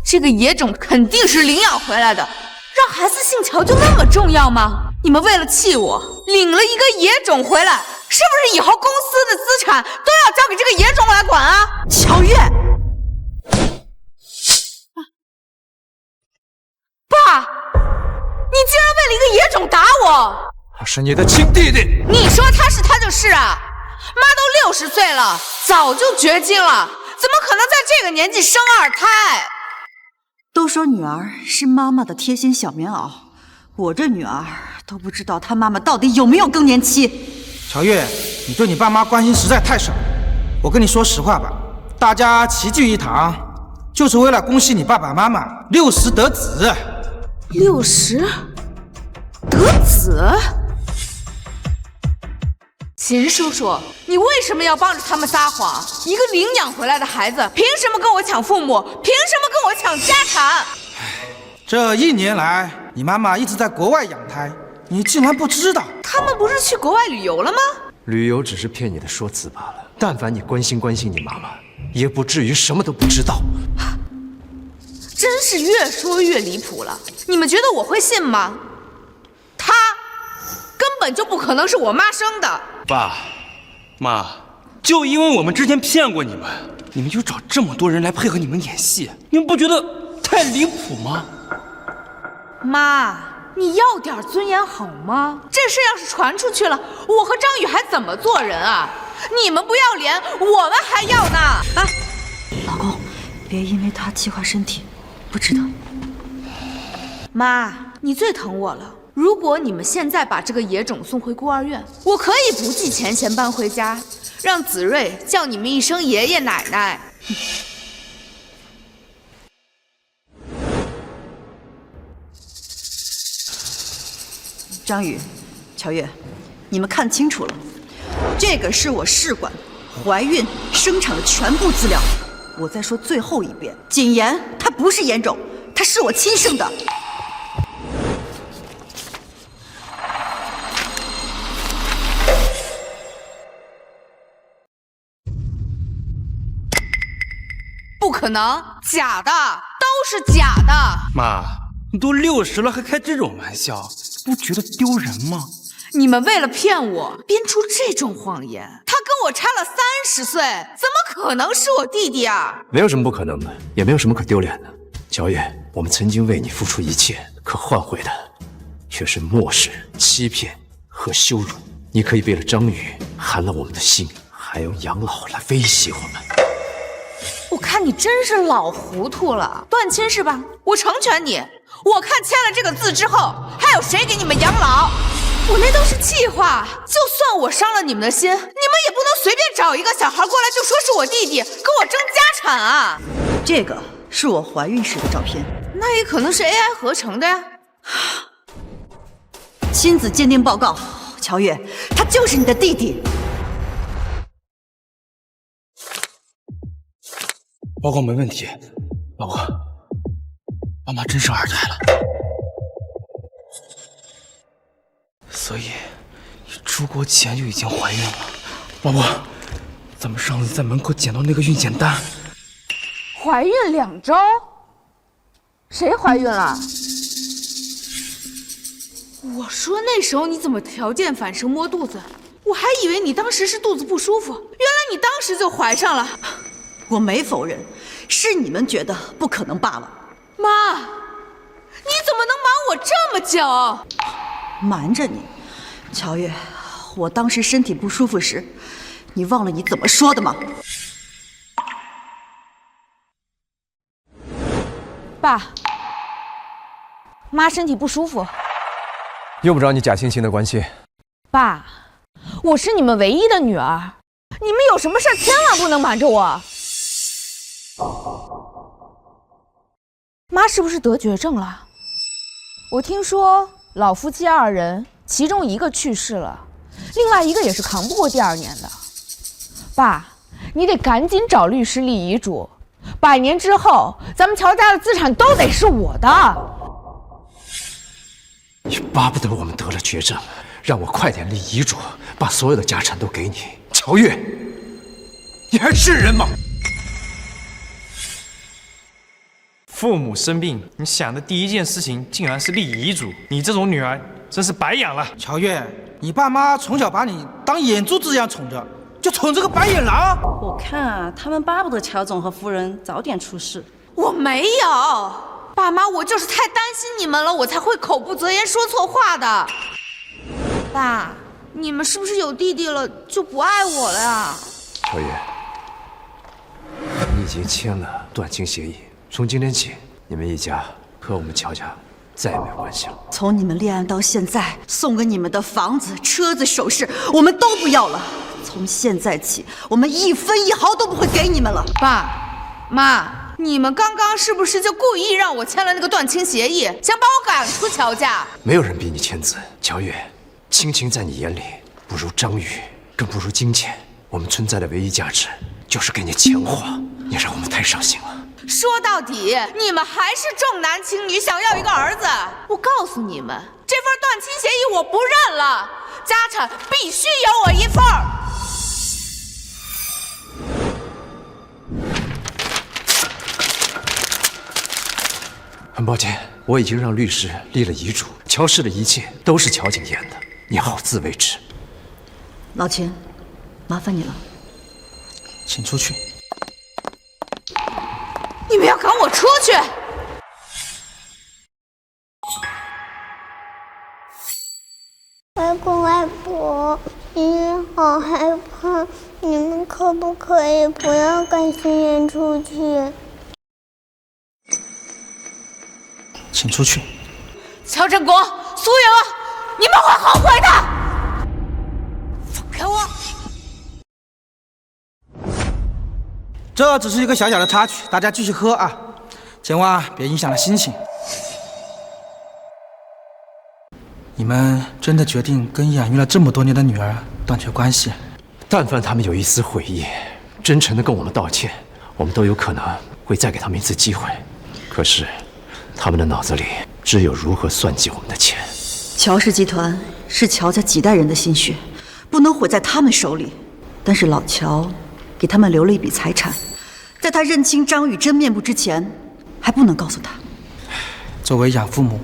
这个野种肯定是领养回来的。让孩子姓乔就那么重要吗？你们为了气我，领了一个野种回来，是不是以后公司的资产都要交给这个野种来管啊？乔月，爸，你竟然为了一个野种打我！他是你的亲弟弟。你说他是他就是啊！妈都60岁了，早就绝经了，怎么可能在这个年纪生2胎？都说女儿是妈妈的贴心小棉袄，我这女儿都不知道她妈妈到底有没有更年期。乔月，你对你爸妈关心实在太少。我跟你说实话吧，大家齐聚一堂，就是为了恭喜你爸爸妈妈60得子。60得子？秦叔叔，你为什么要帮着他们撒谎？一个领养回来的孩子，凭什么跟我抢父母？凭什么跟我抢家产？这1年来，你妈妈一直在国外养胎，你竟然不知道？他们不是去国外旅游了吗？旅游只是骗你的说辞罢了。但凡你关心你妈妈，也不至于什么都不知道。真是越说越离谱了。你们觉得我会信吗？她根本就不可能是我妈生的。爸妈，就因为我们之前骗过你们，你们就找这么多人来配合你们演戏，你们不觉得太离谱吗？妈，你要点尊严好吗？这事要是传出去了，我和张宇还怎么做人啊？你们不要脸，我们还要呢！啊，老公，别因为他气坏身体，不值得。妈，你最疼我了。如果你们现在把这个野种送回孤儿院，我可以不计前嫌搬回家，让子睿叫你们一声爷爷奶奶。张宇、乔月，你们看清楚了，这个是我试管怀孕生产的全部资料。我再说最后一遍，谨言，它不是野种，它是我亲生的。不可能，假的，都是假的。妈，你都60了，还开这种玩笑，不觉得丢人吗？你们为了骗我，编出这种谎言。他跟我差了30岁，怎么可能是我弟弟啊？没有什么不可能的，也没有什么可丢脸的。乔月，我们曾经为你付出一切，可换回的却是漠视、欺骗和羞辱。你可以为了张宇寒了我们的心，还用养老来威胁我们。我看你真是老糊涂了，断亲是吧？我成全你。我看签了这个字之后，还有谁给你们养老？我那都是气话。就算我伤了你们的心，你们也不能随便找一个小孩过来就说是我弟弟，跟我争家产啊！这个是我怀孕时的照片，那也可能是 AI 合成的呀。亲子鉴定报告，乔月，他就是你的弟弟。报告没问题，老婆，爸妈真生2胎了。所以你出国前就已经怀孕了。老婆，咱们上次在门口捡到那个孕检单，怀孕2周？谁怀孕了？我说那时候你怎么条件反射摸肚子？我还以为你当时是肚子不舒服，原来你当时就怀上了。我没否认，是你们觉得不可能罢了。妈，你怎么能瞒我这么久？瞒着你，乔月，我当时身体不舒服时，你忘了你怎么说的吗？爸，妈身体不舒服。用不着你假惺惺的关心。爸，我是你们唯一的女儿，你们有什么事千万不能瞒着我。妈是不是得绝症了？我听说老夫妻2人，其中一个去世了，另外一个也是扛不过第2年的。爸，你得赶紧找律师立遗嘱，100年之后，咱们乔家的资产都得是我的。你巴不得我们得了绝症，让我快点立遗嘱，把所有的家产都给你。乔月，你还是人吗？父母生病，你想的第一件事情竟然是立遗嘱，你这种女儿真是白养了。乔月，你爸妈从小把你当眼珠子一样宠着，就宠这个白眼狼。我看啊，他们巴不得乔总和夫人早点出事。我没有，爸妈，我就是太担心你们了，我才会口不择言说错话的。爸，你们是不是有弟弟了就不爱我了呀？乔月，你已经签了断亲协议，从今天起，你们一家和我们乔家再也没有关系了。从你们恋爱到现在，送给你们的房子、车子、首饰，我们都不要了。从现在起，我们1分1毫都不会给你们了。爸妈，你们刚刚是不是就故意让我签了那个断亲协议，想把我赶出乔家？没有人逼你签字，乔月，亲情在你眼里不如张宇，更不如金钱。我们存在的唯一价值就是给你钱花，你让我们太伤心了。说到底，你们还是重男轻女，想要一个儿子。我告诉你们，这份断亲协议我不认了，家产必须有我一份儿。很抱歉，我已经让律师立了遗嘱，乔氏的一切都是乔景言的，你好自为之。老钱，麻烦你了，请出去。你们要赶我出去！外公外婆，今天好害怕，你们可不可以不要赶心妍出去？请出去。乔振国、苏莹，你们会后悔的！放开我！这只是一个小小的插曲，大家继续喝啊，千万别影响了心情。你们真的决定跟养育了这么多年的女儿断绝关系？但凡他们有一丝悔意，真诚地跟我们道歉，我们都有可能会再给他们一次机会。可是，他们的脑子里只有如何算计我们的钱。乔氏集团是乔家几代人的心血，不能毁在他们手里。但是老乔给他们留了一笔财产，在他认清张宇真面目之前，还不能告诉他。作为养父母，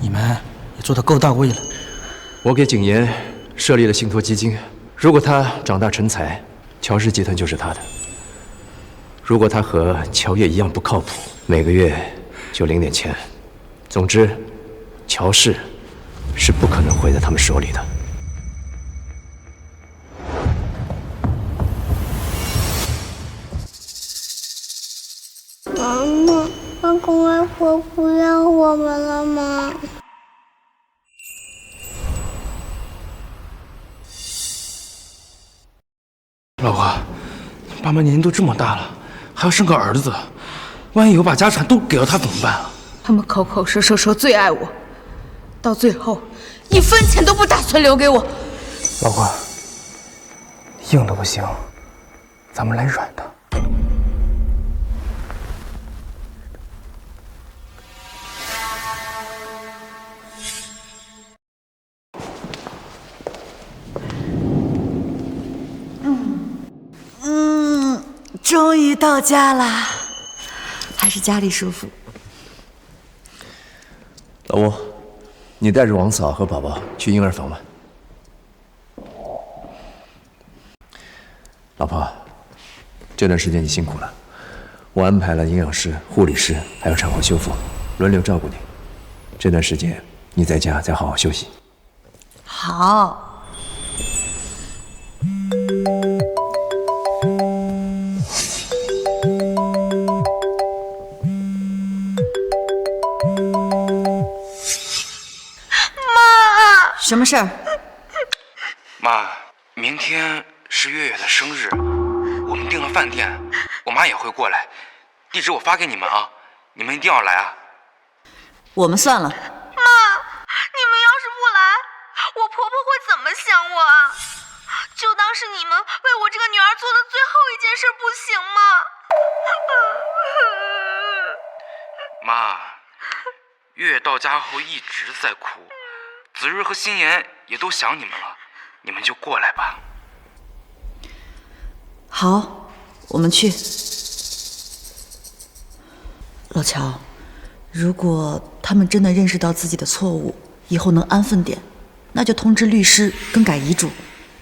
你们也做得够到位了。我给景言设立了信托基金，如果他长大成才，乔氏集团就是他的；如果他和乔叶一样不靠谱，每个月就领点钱。总之，乔氏是不可能毁在他们手里的。妈妈，外公外婆不要我们了吗？老婆，爸妈年纪都这么大了，还要生个儿子，万一以后把家产都给了他怎么办啊？他们口口声声说最爱我，到最后一分钱都不打算留给我。老婆，硬的不行，咱们来软的。终于到家啦，还是家里舒服。老吴，你带着王嫂和宝宝去婴儿房吧。老婆，这段时间你辛苦了，我安排了营养师、护理师，还有产后修复，轮流照顾你。这段时间你在家再好好休息。好。什么事儿？妈，明天是月月的生日，我们订了饭店，我妈也会过来，地址我发给你们啊，你们一定要来啊。我们算了。妈，你们要是不来，我婆婆会怎么想我啊？就当是你们为我这个女儿做的最后一件事，不行吗？妈，月月到家后一直在哭。子日和心妍也都想你们了，你们就过来吧。好，我们去。老乔，如果他们真的认识到自己的错误，以后能安分点，那就通知律师更改遗嘱，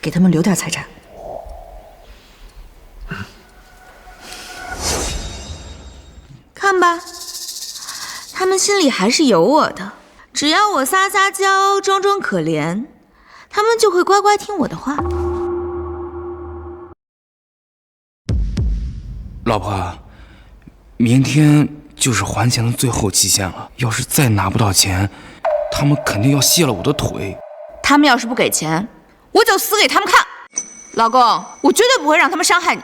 给他们留点财产。看吧，他们心里还是有我的。只要我撒撒娇、装装可怜，他们就会乖乖听我的话。老婆，明天就是还钱的最后期限了，要是再拿不到钱，他们肯定要卸了我的腿。他们要是不给钱，我就死给他们看。老公，我绝对不会让他们伤害你。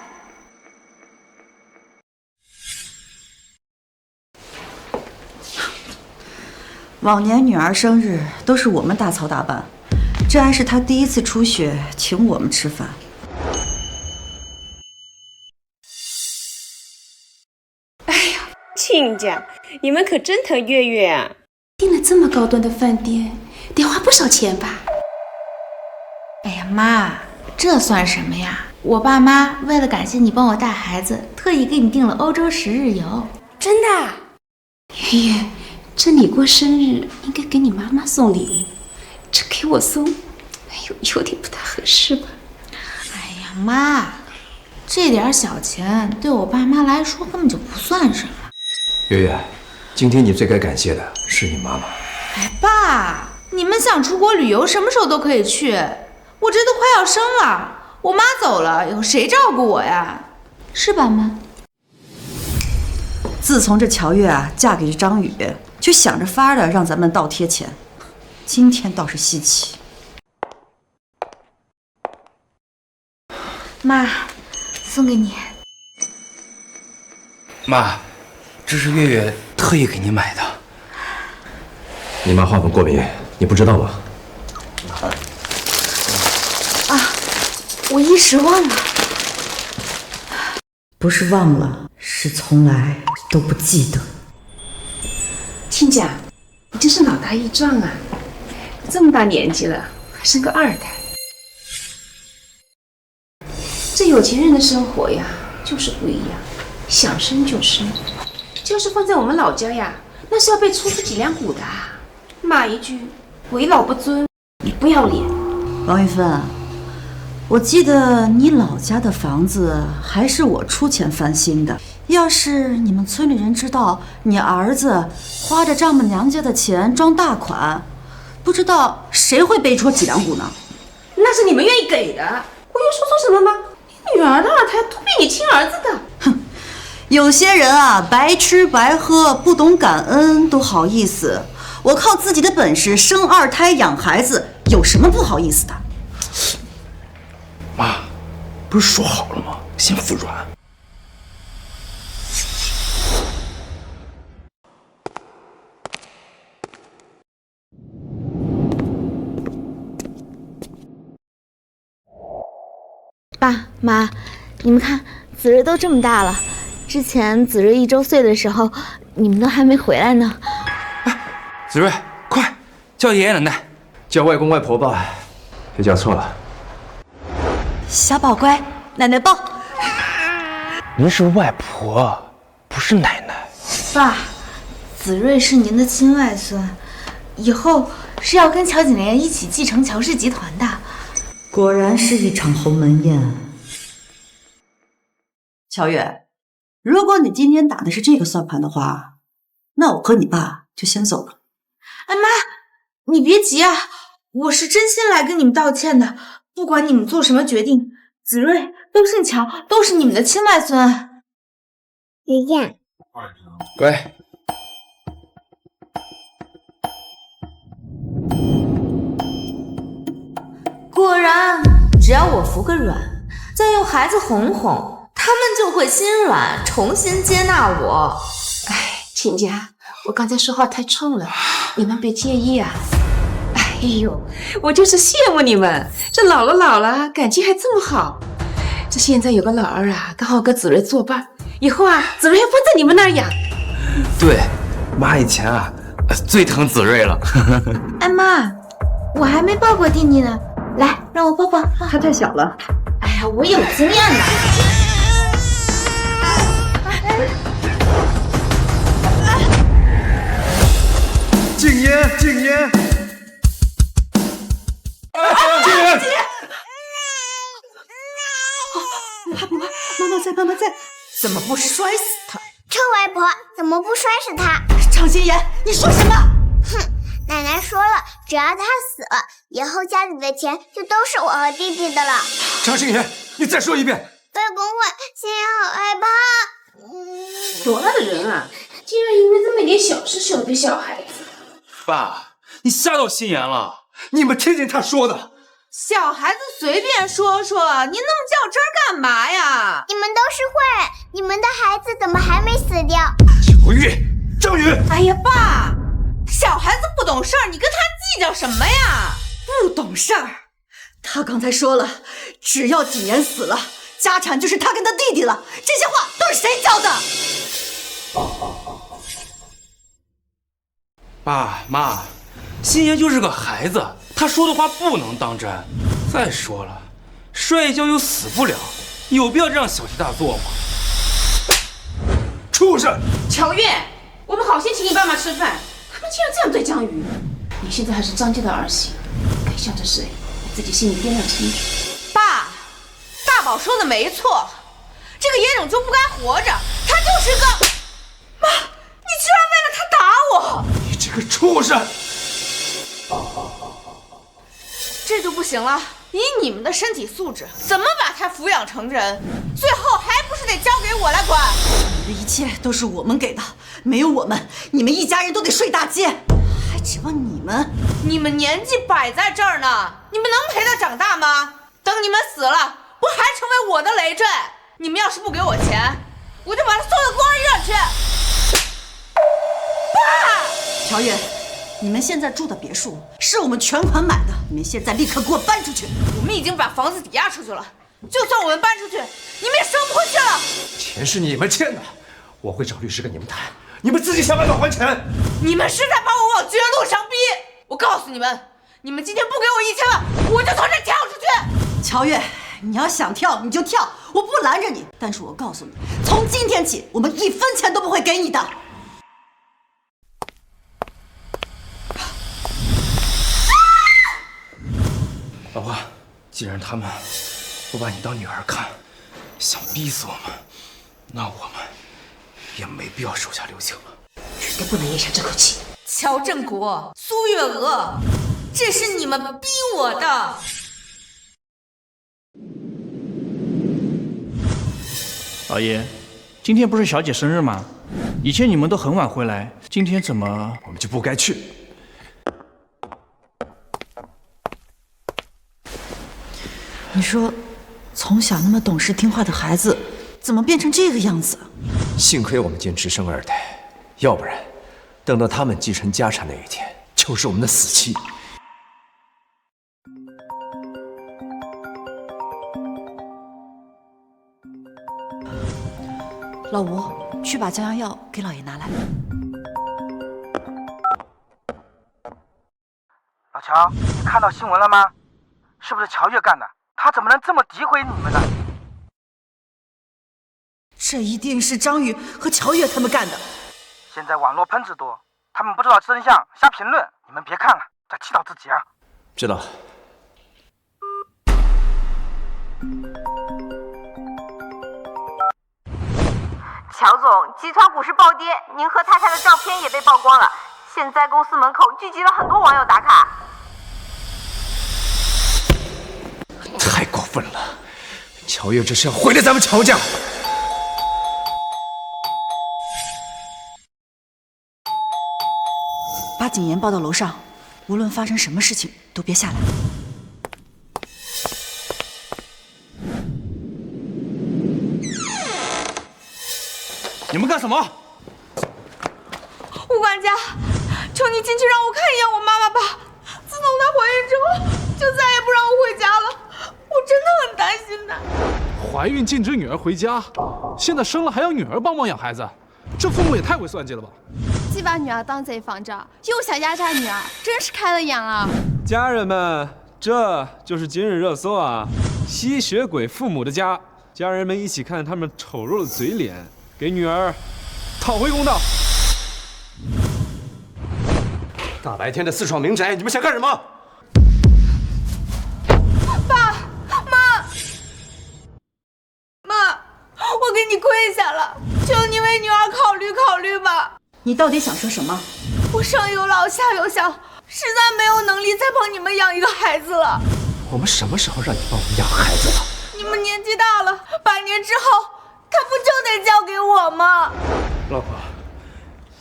往年女儿生日都是我们大操大办，这还是她第一次出血，请我们吃饭。哎呀，亲家，你们可真疼月月啊！订了这么高端的饭店，得花不少钱吧？哎呀妈，这算什么呀？我爸妈为了感谢你帮我带孩子，特意给你订了欧洲10日游。真的？月月，这你过生日应该给你妈妈送礼物，这给我送，有点不太合适吧？哎呀妈，这点小钱对我爸妈来说根本就不算什么。月月，今天你最该感谢的是你妈妈。哎，爸，你们想出国旅游，什么时候都可以去。我这都快要生了，我妈走了，以后谁照顾我呀？是吧，妈？自从这乔月啊嫁给这张宇，就想着法的让咱们倒贴钱。今天倒是稀奇。妈，送给你。妈，这是月月特意给你买的。你妈花粉过敏，你不知道吗？我一时忘了。不是忘了，是从来都不记得。亲家，你真是脑大一壮啊！这么大年纪了，还生个2胎。这有钱人的生活呀，就是不一样，想生就生。就是放在我们老家呀，那是要被抽出几两骨的啊！骂一句为老不尊，你不要脸。王玉芬，我记得你老家的房子还是我出钱翻新的。要是你们村里人知道你儿子花着丈母娘家的钱装大款，不知道谁会背出几两骨呢？那是你们愿意给的，我又说错什么吗？你女儿的2胎都比你亲儿子的。哼，有些人啊，白吃白喝，不懂感恩，都好意思。我靠自己的本事生2胎养孩子，有什么不好意思的？妈，不是说好了吗？先服软。爸妈，你们看，子睿都这么大了，之前子睿1周岁的时候，你们都还没回来呢。子睿，快叫爷爷奶奶，叫外公外婆吧，别叫错了。小宝乖，奶奶抱。您是外婆，不是奶奶。爸，子睿是您的亲外孙，以后是要跟乔景莲一起继承乔氏集团的。果然是一场鸿门宴。乔月，如果你今天打的是这个算盘的话，那我和你爸就先走了。哎妈，你别急啊，我是真心来跟你们道歉的。不管你们做什么决定，子睿都姓乔，都是你们的亲外孙。爷爷，乖。果然，只要我服个软，再用孩子哄哄，他们就会心软，重新接纳我。哎，亲家，我刚才说话太冲了，你们别介意啊。哎呦，我就是羡慕你们，这老了，感情还这么好。这现在有个老二啊，刚好跟子睿作伴，以后啊，子睿还放在你们那儿养。对，妈以前啊，最疼子睿了。哎妈，我还没抱过弟弟呢，来，让我抱抱。他太小了。哎呀，我有经验的。禁烟，禁烟。妈妈在，妈妈在，怎么不摔死他？臭外婆，怎么不摔死他？张心妍，你说什么？哼，奶奶说了，只要他死了，以后家里的钱就都是我和弟弟的了。张心妍，你再说一遍。外公会，心妍好害怕。多大的人啊，竟然因为这么一点小事羞对小孩子。爸，你吓到心妍了。你们听听他说的。小孩子随便说说，您那么较真干嘛呀？你们都是坏人，你们的孩子怎么还没死掉？小玉，张宇！哎呀，爸，小孩子不不懂事儿，你跟他计较什么呀？不懂事儿，他刚才说了，只要谨言死了，家产就是他跟他弟弟了。这些话都是谁教的？爸妈，欣言就是个孩子，他说的话不能当真。再说了，摔一跤又死不了，有必要这样小题大做吗？畜生！乔月，我们好心请你爸妈吃饭，他们竟然这样对江宇。你现在还是张家的儿媳，该向着谁，你自己心里掂量清楚。爸，大宝说的没错，这个野种就不该活着，他就是个……妈，你居然为了他打我！你这个畜生！这就不行了，以你们的身体素质，怎么把他抚养成人？最后还不是得交给我来管？你的一切都是我们给的，没有我们，你们一家人都得睡大街，还指望你们？你们年纪摆在这儿呢，你们能陪他长大吗？等你们死了，不还成为我的累赘？你们要是不给我钱，我就把他送到孤儿院去。爸，乔月，你们现在住的别墅是我们全款买的，你们现在立刻给我搬出去！我们已经把房子抵押出去了，就算我们搬出去，你们也生不回去了。钱是你们欠的，我会找律师跟你们谈，你们自己想办法还钱。你们是在把我往绝路上逼！我告诉你们，你们今天不给我1000万，我就从这跳出去！乔月，你要想跳你就跳，我不拦着你，但是我告诉你，从今天起，我们1分钱都不会给你的。老婆，既然他们不把你当女儿看，想逼死我们，那我们也没必要手下留情了。绝对不能咽下这口气。乔振国、苏月娥，这是你们逼我的。老爷，今天不是小姐生日吗？以前你们都很晚回来，今天怎么……我们就不该去。你说，从小那么懂事听话的孩子，怎么变成这个样子？幸亏我们坚持生2胎，要不然，等到他们继承家产那一天，就是我们的死期。老吴，去把降压药给老爷拿来。老乔，你看到新闻了吗？是不是乔月干的？他怎么能这么诋毁你们呢？这一定是张宇和乔月他们干的。现在网络喷子多，他们不知道真相，瞎评论，你们别看了，再气到自己啊！知道。乔总，集团股市暴跌，您和太太的照片也被曝光了，现在公司门口聚集了很多网友打卡。太过分了，乔月这是要毁了咱们乔家。把谨言报到楼上，无论发生什么事情都别下来。你们干什么？吴管家，求你进去让我看一眼我妈妈吧。自从她怀孕之后，就再也不让我回家了，我真的很担心她。怀孕禁止女儿回家，现在生了还要女儿帮忙养孩子，这父母也太会算计了吧！既把女儿当贼放着，又想压榨女儿，真是开了眼了。家人们，这就是今日热搜啊！吸血鬼父母的家，家人们一起看他们丑陋的嘴脸，给女儿讨回公道。大白天的私闯民宅，你们想干什么？爸妈，我给你跪下了，求你为女儿考虑考虑吧。你到底想说什么？我上有老下有小，实在没有能力再帮你们养一个孩子了。我们什么时候让你帮我们养孩子了？你们年纪大了，100年之后，他不就得交给我吗？老婆，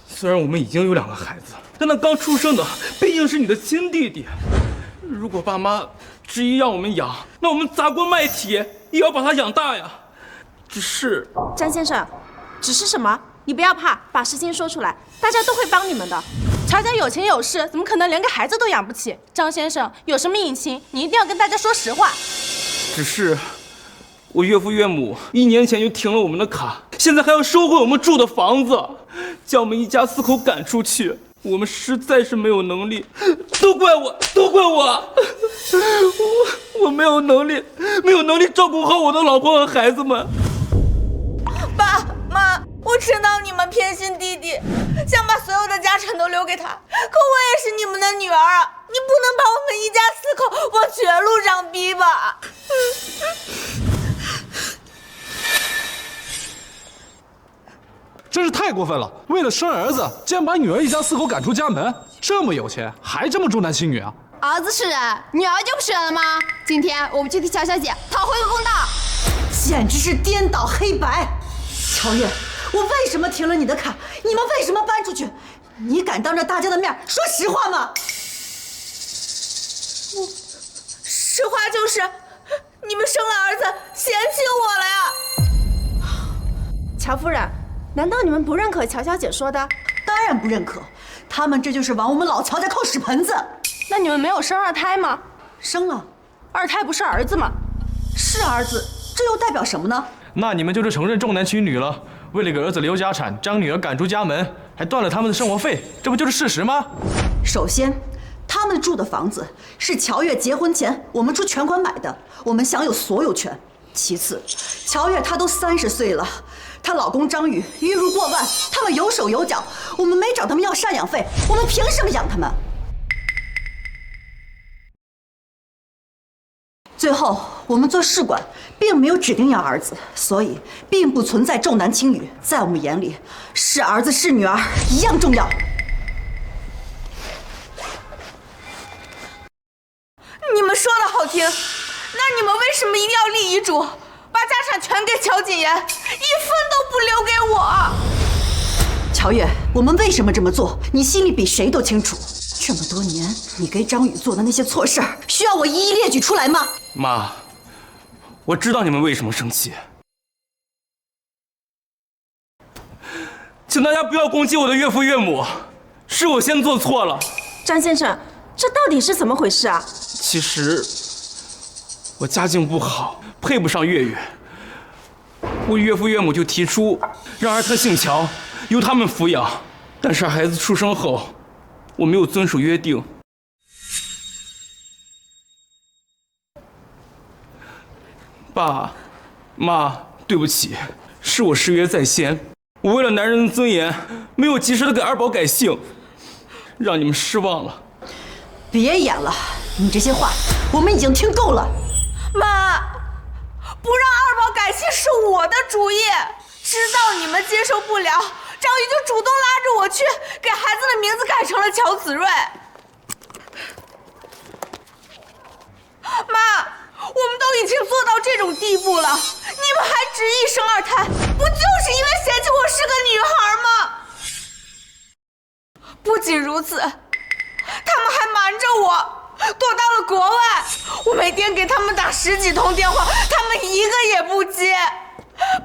虽然我们已经有2个孩子，但那刚出生的毕竟是你的亲弟弟。如果爸妈执意让我们养，那我们砸锅卖铁也要把他养大呀。只是张先生，只是什么？你不要怕，把事情说出来，大家都会帮你们的。乔家有钱有势，怎么可能连个孩子都养不起？张先生，有什么隐情，你一定要跟大家说实话。只是我岳父岳母1年前就停了我们的卡，现在还要收回我们住的房子，将我们一家4口赶出去。我们实在是没有能力，都怪我，我没有能力照顾好我的老婆和孩子们。爸妈，我知道你们偏心弟弟，想把所有的家产都留给他，可我也是你们的女儿啊！你不能把我们一家4口往绝路上逼吧？真是太过分了！为了生儿子，竟然把女儿一家4口赶出家门，这么有钱，还这么重男轻女啊！儿子是人，女儿就不是人了吗？今天我们去替乔小姐讨回个公道。简直是颠倒黑白！乔月，我为什么停了你的卡？你们为什么搬出去？你敢当着大家的面说实话吗？实话就是，你们生了儿子嫌弃我了呀！乔夫人，难道你们不认可乔小姐说的？当然不认可，他们这就是往我们老乔家扣屎盆子。那你们没有生2胎吗？生了，2胎不是儿子吗？是儿子，这又代表什么呢？那你们就是承认重男轻女了，为了给儿子留家产，将女儿赶出家门，还断了他们的生活费，这不就是事实吗？首先，他们住的房子是乔月结婚前我们出全款买的，我们享有所有权。其次，乔月她都30岁了，她老公张宇月入过万，他们有手有脚，我们没找他们要赡养费，我们凭什么养他们？最后，我们做试管，并没有指定要儿子，所以并不存在重男轻女。在我们眼里，是儿子是女儿一样重要。你们说的好听，那你们为什么一定要立遗嘱，把家产全给乔谨言，1分都不留给我？乔月，我们为什么这么做，你心里比谁都清楚。这么多年，你跟张宇做的那些错事儿，需要我一一列举出来吗？妈，我知道你们为什么生气，请大家不要攻击我的岳父岳母，是我先做错了。张先生，这到底是怎么回事啊？其实我家境不好，配不上月月，我岳父岳母就提出让儿他姓乔，由他们抚养，但是孩子出生后，我没有遵守约定。爸妈，对不起，是我失约在先，我为了男人的尊严，没有及时的给2宝改姓，让你们失望了。别演了，你这些话我们已经听够了。妈，不让2宝改姓是我的主意，知道你们接受不了，张宇就主动拉着我去给孩子的名字改成了乔子睿。妈，我们都已经做到这种地步了，你们还执意生2胎，不就是因为嫌弃我是个女孩吗？不仅如此，他们还瞒着我躲到了国外，我每天给他们打10几通电话，他们一个也不接。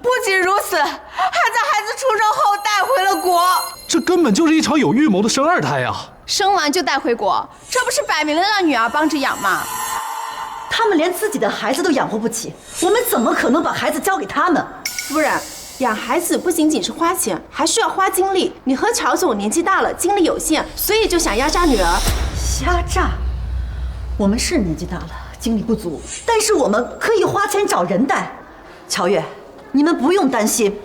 不仅如此，还在孩子出生后带回了国。这根本就是一场有预谋的生2胎呀！生完就带回国，这不是摆明了让女儿帮着养吗？他们连自己的孩子都养活不起，我们怎么可能把孩子交给他们？夫人，养孩子不仅仅是花钱，还需要花精力。你和乔总年纪大了，精力有限，所以就想压榨女儿。压榨？我们是年纪大了，精力不足，但是我们可以花钱找人带。乔月，你们不用担心，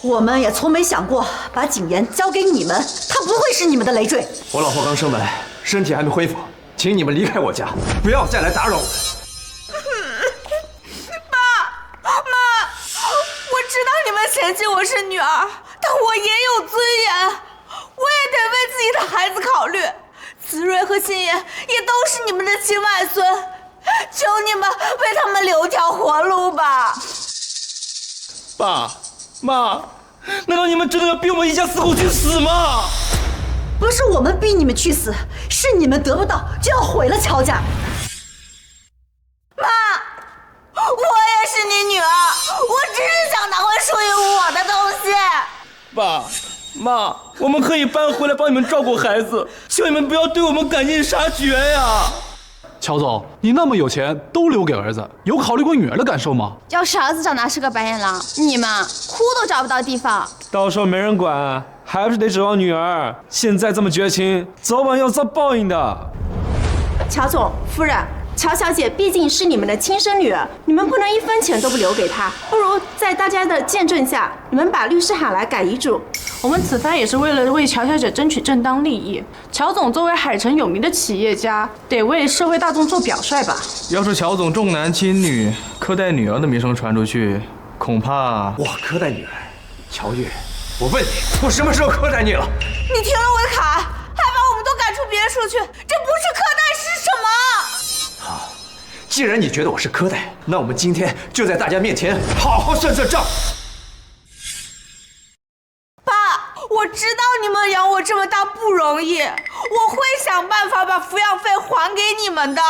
我们也从没想过把谨言交给你们，他不会是你们的累赘。我老婆刚生完，身体还没恢复，请你们离开我家，不要再来打扰我。妈，我知道你们嫌弃我是女儿，但我也有尊严，我也得为自己的孩子考虑。子睿和心言也都是你们的亲外孙，求你们为他们留条活路吧。爸妈，难道你们真的要逼我们一家4口去死吗？不是我们逼你们去死，是你们得不到就要毁了乔家。妈，我也是你女儿，我只是想拿回属于我的东西。爸妈，我们可以搬回来帮你们照顾孩子，求你们不要对我们赶尽杀绝呀！乔总，你那么有钱，都留给儿子，有考虑过女儿的感受吗？要是儿子长大是个白眼狼，你们哭都找不到地方。到时候没人管，还不是得指望女儿？现在这么绝情，早晚要遭报应的。乔总、夫人，乔小姐毕竟是你们的亲生女儿，你们不能1分钱都不留给她。不如在大家的见证下，你们把律师喊来改遗嘱。我们此番也是为了为乔小姐争取正当利益。乔总作为海城有名的企业家，得为社会大众做表率吧。要是乔总重男轻女、苛待女儿的名声传出去，恐怕我苛待女儿？乔月，我问你，我什么时候苛待你了？你停了我的卡，还把我们都赶出别墅去，这不是苛待是什么？好，既然你觉得我是苛待，那我们今天就在大家面前好好算算账。我知道你们养我这么大不容易，我会想办法把抚养费还给你们的。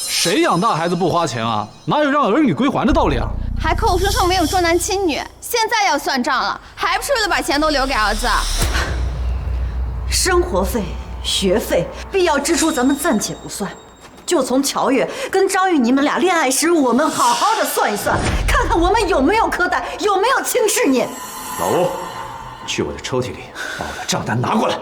谁养大孩子不花钱啊？哪有让儿女归还的道理啊？还口声声没有重男轻女，现在要算账了，还不是为了把钱都留给儿子？生活费、学费、必要支出咱们暂且不算，就从乔月跟张玉你们俩恋爱时，我们好好的算一算，看看我们有没有苛待，有没有轻视你。老吴，去我的抽屉里把我的账单拿过来。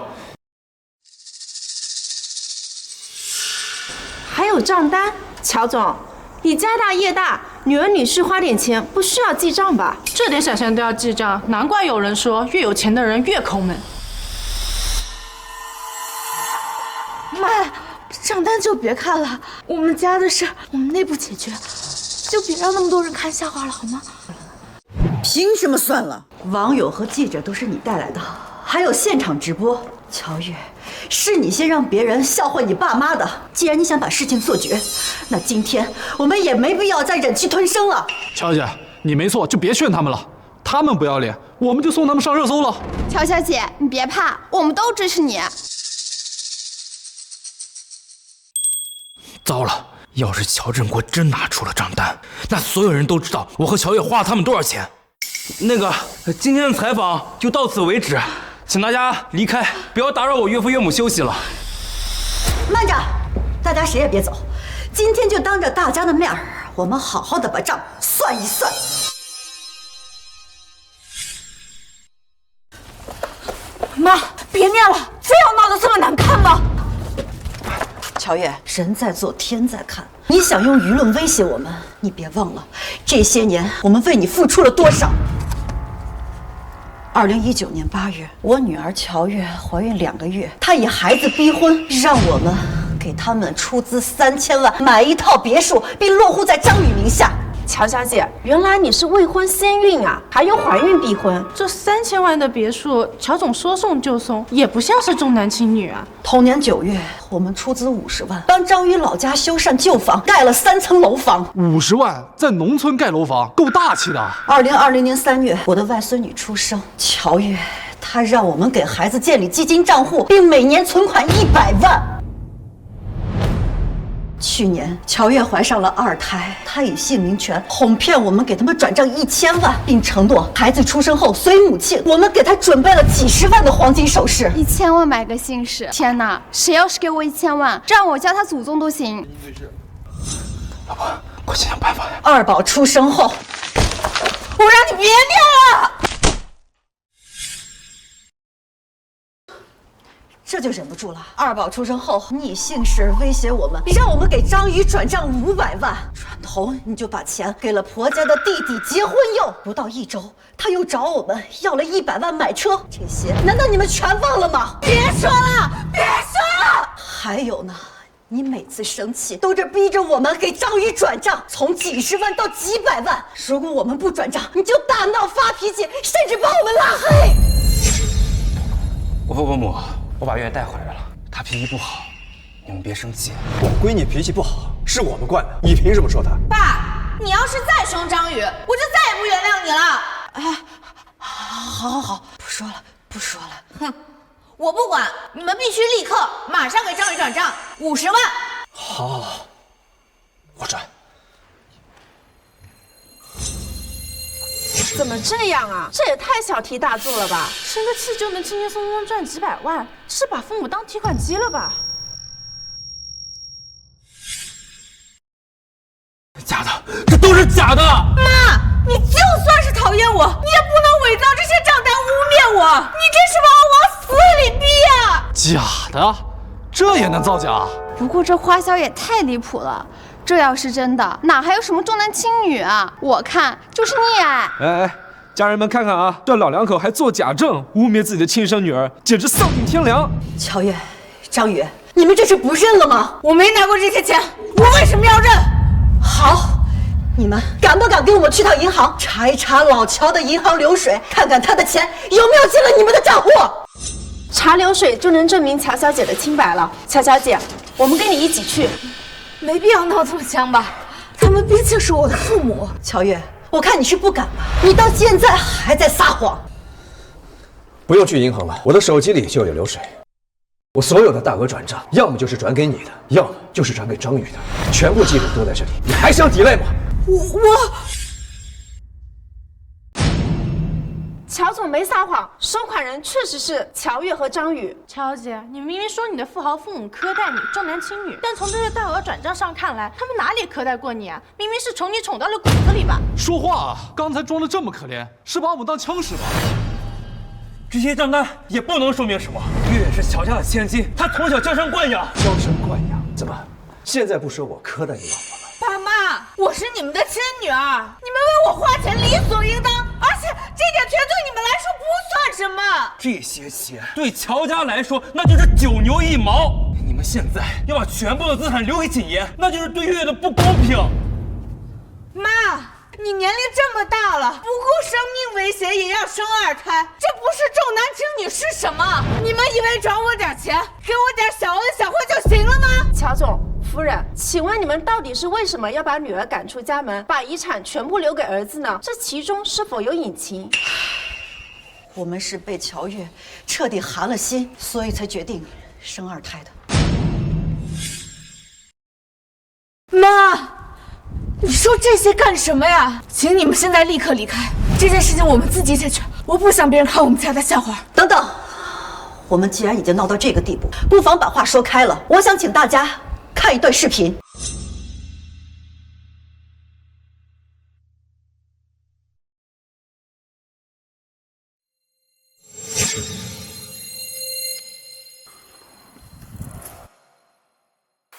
还有账单，乔总，你家大业大，女儿女婿花点钱不需要记账吧？这点小钱都要记账，难怪有人说越有钱的人越抠门。妈，账单就别看了，我们家的事我们内部解决，就别让那么多人看笑话了，好吗？凭什么算了？网友和记者都是你带来的，还有现场直播。乔月，是你先让别人笑话你爸妈的。既然你想把事情做绝，那今天我们也没必要再忍气吞声了。乔姐，你没错，就别劝他们了。他们不要脸，我们就送他们上热搜了。乔小姐，你别怕，我们都支持你。糟了，要是乔振国真拿出了账单，那所有人都知道我和乔月花了他们多少钱。那个，今天的采访就到此为止，请大家离开，不要打扰我岳父岳母休息了。慢着，大家谁也别走，今天就当着大家的面儿，我们好好的把账算一算。妈，别念了，非要闹得这么难看吗？乔月，人在做天在看，你想用舆论威胁我们，你别忘了这些年我们为你付出了多少。2019年8月，我女儿乔月怀孕2个月，她以孩子逼婚，让我们给他们出资3000万买一套别墅，并落户在张宇名下。乔小姐，原来你是未婚先孕啊，还用怀孕逼婚？这3000万的别墅，乔总说送就送，也不像是重男轻女啊。同年9月，我们出资50万，帮张宇老家修缮旧房，盖了3层楼房。50万在农村盖楼房，够大气的。2020年3月，我的外孙女出生，乔月她让我们给孩子建立基金账户，并每年存款100万。去年，乔月怀上了2胎，她以姓名权哄骗我们给他们转账1000万，并承诺孩子出生后随母亲。我们给他准备了几10万的黄金首饰，1000万买个姓氏。天哪，谁要是给我1000万，让我叫他祖宗都行。老婆，快想想办法呀！二宝出生后，我让你别念了。这就忍不住了。二宝出生后，你以姓氏威胁我们，让我们给张宇转账500万，转头你就把钱给了婆家的弟弟结婚用。不到1周，他又找我们要了100万买车，这些难道你们全忘了吗？别说了，别说了。还有呢，你每次生气都是逼着我们给张宇转账，从几10万到几百万。如果我们不转账，你就大闹发脾气，甚至把我们拉黑。伯父伯母，我把月月带回来了，她脾气不好，你们别生气。我闺女脾气不好，是我们惯的，你凭什么说她？爸，你要是再凶张宇，我就再也不原谅你了。哎，好，不说了，不说了。哼，我不管，你们必须立刻马上给张宇转账50万。好，我转。怎么这样啊？这也太小题大做了吧！生个气就能轻轻松松赚几百万，是把父母当提款机了吧？假的，这都是假的！妈，你就算是讨厌我，你也不能伪造这些账单污蔑我！你这是把我往死里逼啊！假的，这也能造假？不过这花销也太离谱了，这要是真的，哪还有什么重男轻女啊？我看就是溺爱。哎，家人们看看啊，这老两口还做假证，污蔑自己的亲生女儿，简直丧尽天良！乔月、张宇，你们这是不认了吗？我没拿过这些钱，我为什么要认？好，你们敢不敢跟我们去趟银行查一查老乔的银行流水，看看他的钱有没有进了你们的账户？查流水就能证明乔小姐的清白了。乔小姐，我们跟你一起去。没必要闹这么僵吧？他们毕竟是我的父母。乔月，我看你是不敢吧？你到现在还在撒谎。不用去银行了，我的手机里就有流水。我所有的大额转账，要么就是转给你的，要么就是转给张宇的，全部记录都在这里。你还想抵赖吗？我。乔总没撒谎，收款人确实是乔月和张宇。乔姐，你明明说你的富豪父母苛待你，重男轻女，但从这些大额转账上看来，他们哪里苛待过你啊？明明是宠你宠到了骨子里吧？说话啊！刚才装的这么可怜，是把我们当枪使吧？这些账单也不能说明什么。月月是乔家的千金，她从小娇生惯养。娇生惯养？怎么，现在不说我苛待你老婆了？爸妈，我是你们的亲女儿，你们为我花钱理所应当，而且这点钱对你们来说不算什么。这些钱对乔家来说那就是九牛一毛。你们现在要把全部的资产留给谨言，那就是对月月的不公平。妈，你年龄这么大了，不顾生命危险也要生二胎，这不是重男轻女是什么？你们以为转我点钱，给我点小恩小惠就行了吗？乔总夫人，请问你们到底是为什么要把女儿赶出家门，把遗产全部留给儿子呢？这其中是否有隐情？我们是被乔月彻底寒了心，所以才决定生二胎的。妈，你说这些干什么呀？请你们现在立刻离开，这件事情我们自己解决，我不想别人看我们家的笑话。等等，我们既然已经闹到这个地步，不妨把话说开了。我想请大家看一段视频。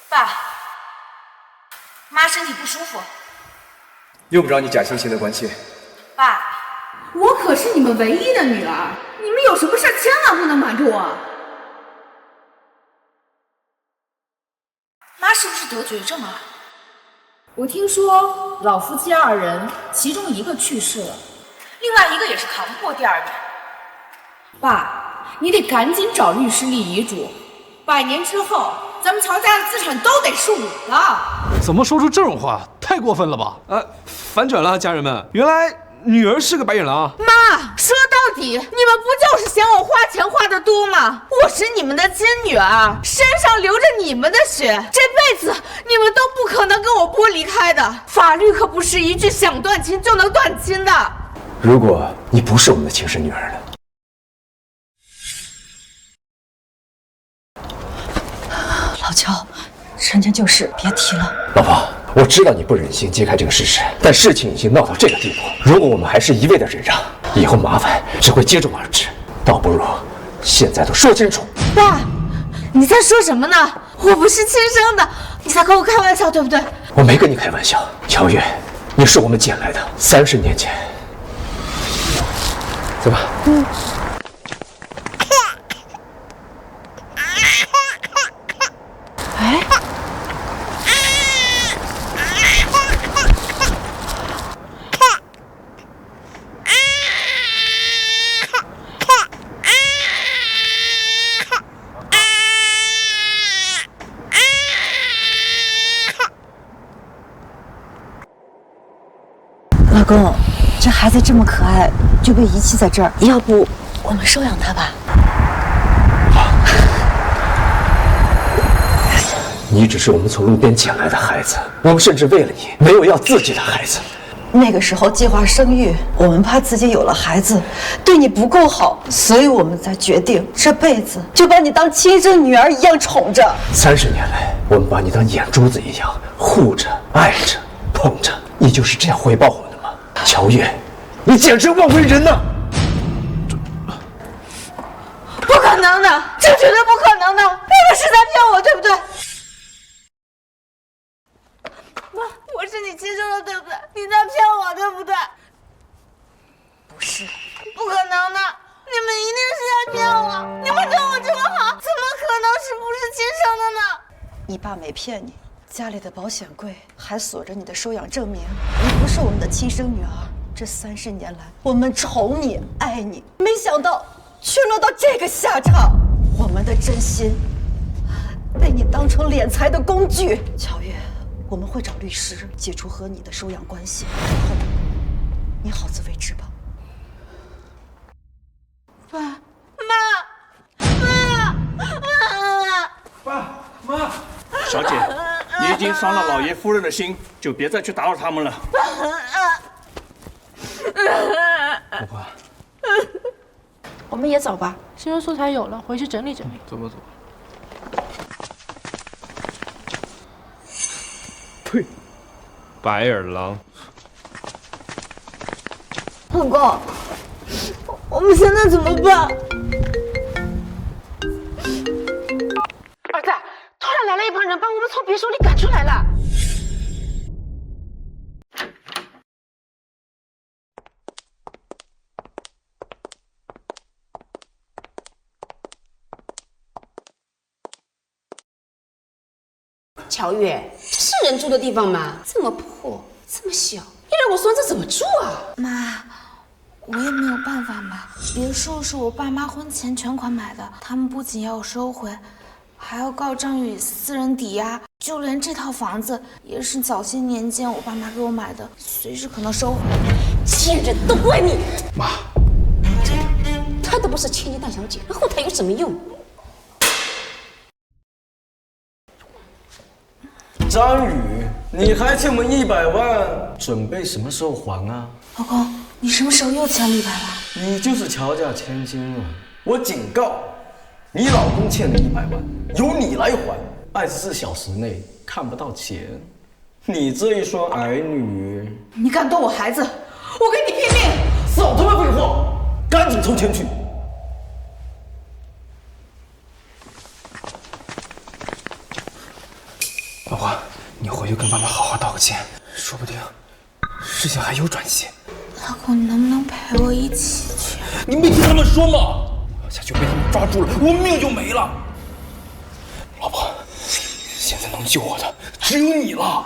爸妈身体不舒服。用不着你假惺惺的关心。爸，我可是你们唯一的女儿，你们有什么事千万不能瞒着我。妈是不是得绝症啊？我听说老夫妻二人，其中一个去世了，另外一个也是扛不过第二年。爸，你得赶紧找律师立遗嘱，100年之后，咱们乔家的资产都得是我的。怎么说出这种话？太过分了吧！反转了，家人们，原来女儿是个白眼狼。妈，说到底，你们不就是嫌我花钱花得多吗？我是你们的亲女儿，身上流着你们的血，这辈子你们都不可能跟我剥离开的。法律可不是一句想断亲就能断亲的。如果你不是我们的亲生女儿呢？老乔，人家就是，别提了。老婆，我知道你不忍心揭开这个事实，但事情已经闹到这个地步，如果我们还是一味的忍让，以后麻烦只会接踵而至，倒不如现在都说清楚。爸，你在说什么呢？我不是亲生的，你在跟我开玩笑对不对？我没跟你开玩笑，乔月，你是我们捡来的，30年前。走吧。老公，这孩子这么可爱，就被遗弃在这儿，要不我们收养他吧？你只是我们从路边捡来的孩子，我们甚至为了你没有要自己的孩子。那个时候计划生育，我们怕自己有了孩子对你不够好，所以我们才决定这辈子就把你当亲生女儿一样宠着。30年来，我们把你当眼珠子一样护着、爱着、捧着，你就是这样回报我们的吗？乔越，你简直妄为人呐！不可能的，这绝对不可能的！你们是在骗我，对不对？妈，我是你亲生的，对不对？你在骗我，对不对？不是，不可能的，你们一定是在骗我！你们对我这么好，怎么可能是不是亲生的呢？你爸没骗你，家里的保险柜还锁着你的收养证明，你不是我们的亲生女儿。这30年来，我们宠你、爱你，没想到却落到这个下场。我们的真心被你当成敛财的工具。乔越，我们会找律师解除和你的收养关系，以后你好自为之吧。爸妈，小姐，你已经伤了老爷夫人的心，就别再去打扰他们了。老婆，我们也走吧。新闻素材有了，回去整理整理。走吧走吧。呸！白眼狼。老公，我们现在怎么办？儿子，突然来了一帮人，把我们从别墅里赶出来了。乔越，这是人住的地方吗？这么破，这么小，你让我孙子怎么住啊？妈，我也没有办法嘛。别墅是我爸妈婚前全款买的，他们不仅要收回，还要告张宇私人抵押。就连这套房子也是早些年间我爸妈给我买的，随时可能收回来。贱人，都怪你！妈，她都不是千金大小姐，然后她有什么用？张宇，你还欠我们100万，准备什么时候还啊？老公，你什么时候又欠了100万？你就是乔家千金啊！我警告你，老公欠的100万由你来还，24小时内看不到钱，你这一双儿女，你敢动我孩子，我跟你拼命！少他妈废话，赶紧筹钱去！老婆，你回去跟爸妈好好道个歉，说不定事情还有转机。老公，你能不能陪我一起去？你没听他们说吗？要下去被他们抓住了，我命就没了。老婆，现在能救我的只有你了。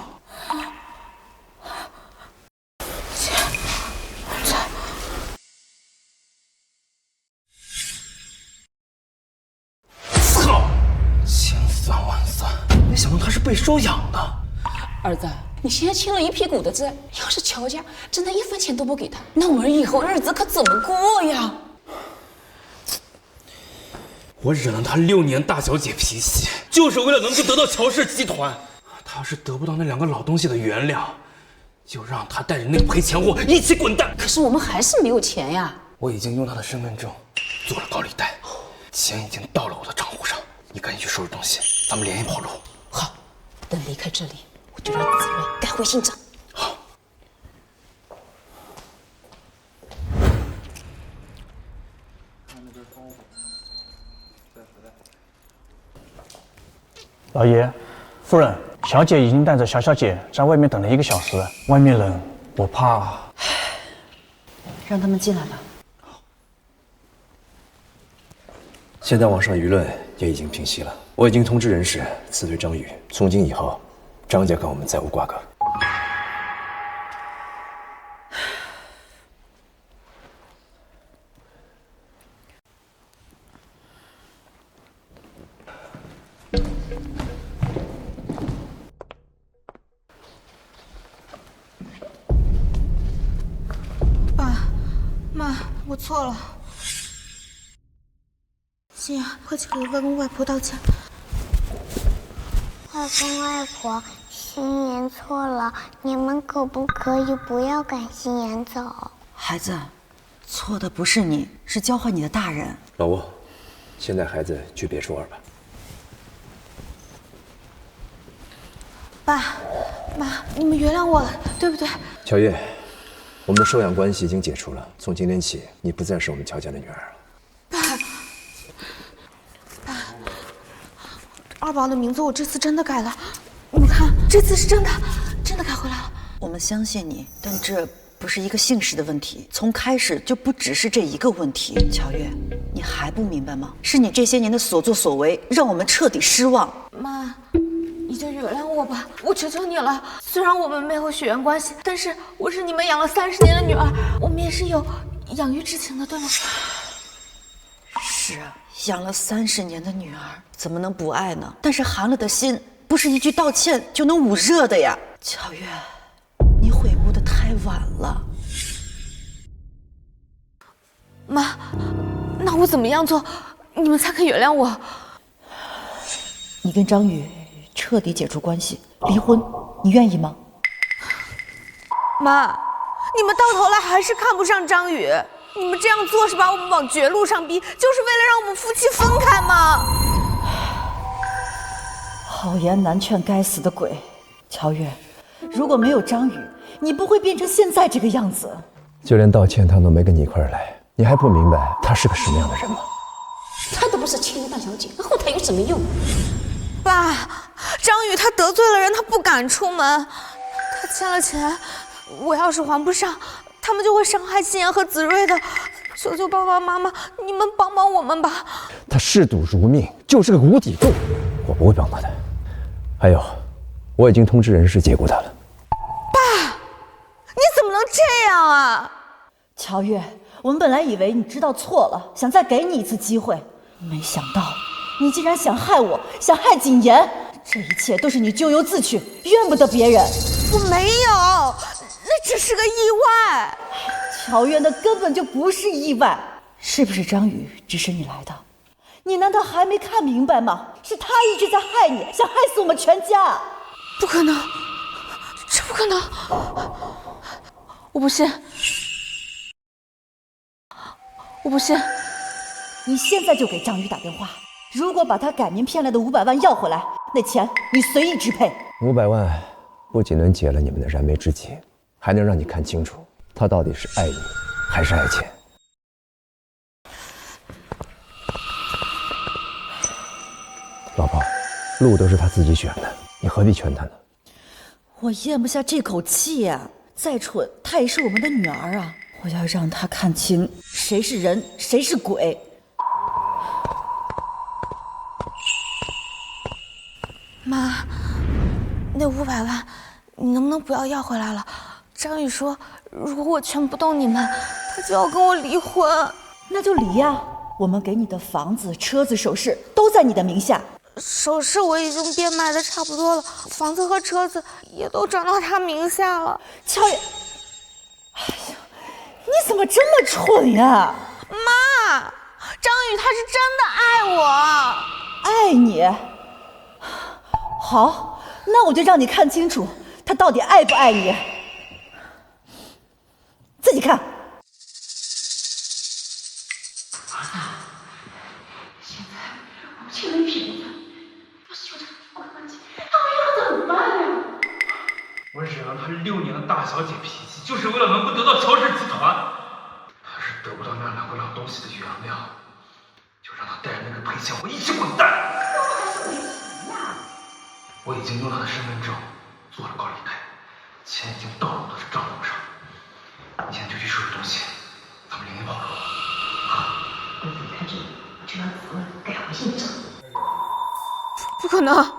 操！千算万算，没想到他是被收养的。儿子，你现在欠了一屁股的债，要是乔家真的1分钱都不给他，那我们以后日子可怎么过呀？我忍了他6年大小姐脾气，就是为了能够得到乔氏集团。他要是得不到那2个老东西的原谅，就让他带着那个赔钱货一起滚蛋。可是我们还是没有钱呀。我已经用他的身份证做了高利贷，钱已经到了我的账户上。你赶紧去收拾东西，咱们联系跑路。好，等离开这里，我就让子睿改回姓张。好。老爷，夫人，小姐已经带着小小姐在外面等了1个小时，外面冷，我怕。让他们进来吧。现在网上舆论也已经平息了，我已经通知人事辞退张宇，从今以后，张家跟我们再无瓜葛。爸妈，我错了。心儿，快去给外公外婆道歉。外公外婆，心妍错了，你们可不可以不要赶心妍走？孩子，错的不是你，是教坏你的大人。老吴，先带孩子去别墅2吧。爸妈，你们原谅我了，对不对？乔月，我们的收养关系已经解除了，从今天起，你不再是我们乔家的女儿了。爸，二宝的名字我这次真的改了，你们看，这次是真的改回来了。我们相信你，但这不是一个姓氏的问题，从开始就不只是这一个问题。乔月，你还不明白吗？是你这些年的所作所为，让我们彻底失望。妈，你就原谅我吧，我求求你了。虽然我们没有血缘关系，但是我是你们养了30年的女儿，我们也是有养育之情的，对吗？是啊，养了30年的女儿，怎么能不爱呢？但是寒了的心，不是一句道歉就能捂热的呀。乔月，你悔悟的太晚了。妈，那我怎么样做，你们才肯原谅我？你跟张宇彻底解除关系，离婚，你愿意吗？妈，你们到头来还是看不上张宇，你们这样做是把我们往绝路上逼，就是为了让我们夫妻分开吗？好言难劝该死的鬼。乔月，如果没有张宇，你不会变成现在这个样子。就连道歉他都没跟你一块来，你还不明白他是个什么样的人吗？他都不是亲大小姐，后台有什么用？爸，张宇他得罪了人，他不敢出门，他欠了钱，我要是还不上，他们就会伤害心妍和子睿的。求求爸爸妈妈，你们帮帮我们吧。他嗜赌如命，就是个无底洞，我不会帮他的。还有，我已经通知人事解雇他了。爸，你怎么能这样啊？乔月，我们本来以为你知道错了，想再给你一次机会，没想到你竟然想害我，想害谨言。这一切都是你咎由自取，怨不得别人。我没有，那只是个意外。乔月，那根本就不是意外，是不是张宇指使你来的？你难道还没看明白吗？是他一直在害你，想害死我们全家。不可能，这不可能，我不信，我不信。你现在就给张宇打电话，如果把他改名骗来的500万要回来，那钱你随意支配。500万不仅能解了你们的燃眉之急，还能让你看清楚他到底是爱你还是爱钱。老婆，路都是他自己选的，你何必劝他呢？我咽不下这口气呀！再蠢，她也是我们的女儿啊！我要让她看清谁是人，谁是鬼。妈，那500万，你能不能不要回来了？张宇说，如果我劝不动你们，他就要跟我离婚。那就离呀！我们给你的房子、车子、首饰都在你的名下。首饰我已经变卖的差不多了，房子和车子也都转到他名下了。乔也，哎呀，你怎么这么蠢呀？妈，张宇他是真的爱我。爱你？好，那我就让你看清楚他到底爱不爱你。自己看。现在我们欠了一瓶子，要是有这关系，那我要怎么办呀？我忍了她6年的大小姐脾气，就是为了能够得到乔氏集团。她是得不到那2个老东西的原谅，就让她带着那个赔钱货一起滚蛋。那我还是没钱呀。我已经用她的身份证做了高利贷，钱已经到了我的账户上。你现在就去收拾东西，咱们联系报告。好，等离开这里，我就让子文改回姓郑。不可能，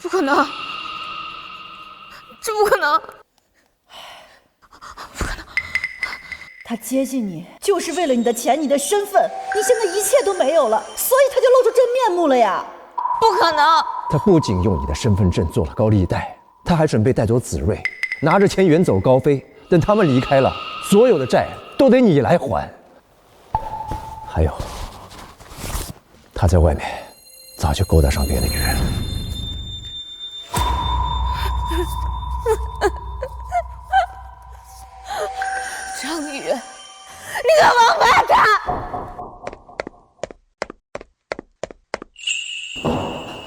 不可能，这不可能，不可能！他接近你就是为了你的钱、你的身份，你现在一切都没有了，所以他就露出真面目了呀！不可能！他不仅用你的身份证做了高利贷，他还准备带走子睿，拿着钱远走高飞。等他们离开了，所有的债都得你来还。还有，他在外面早就勾搭上别的女人了。他！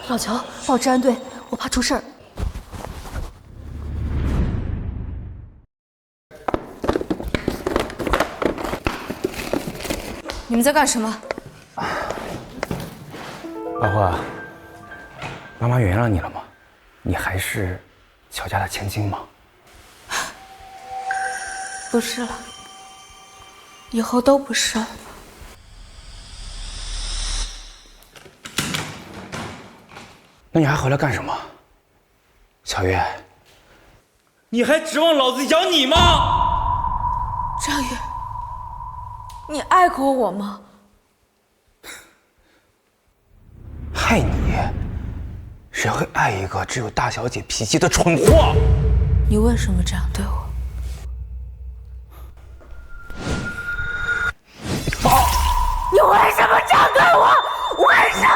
老乔，报治安队，我怕出事儿。你们在干什么？老婆，妈妈原谅你了吗？你还是乔家的千金吗？不是了，以后都不是了。那你还回来干什么？小月，你还指望老子养你吗？张宇，你爱过我吗？爱你？谁会爱一个只有大小姐脾气的蠢货？你为什么这样对我？你为什么这样对我？为什么？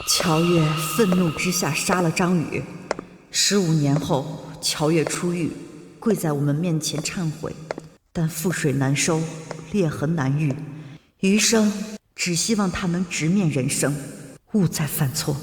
乔月愤怒之下杀了张宇。15年后，乔月出狱，跪在我们面前忏悔，但覆水难收，裂痕难愈，余生只希望他能直面人生，勿再犯错。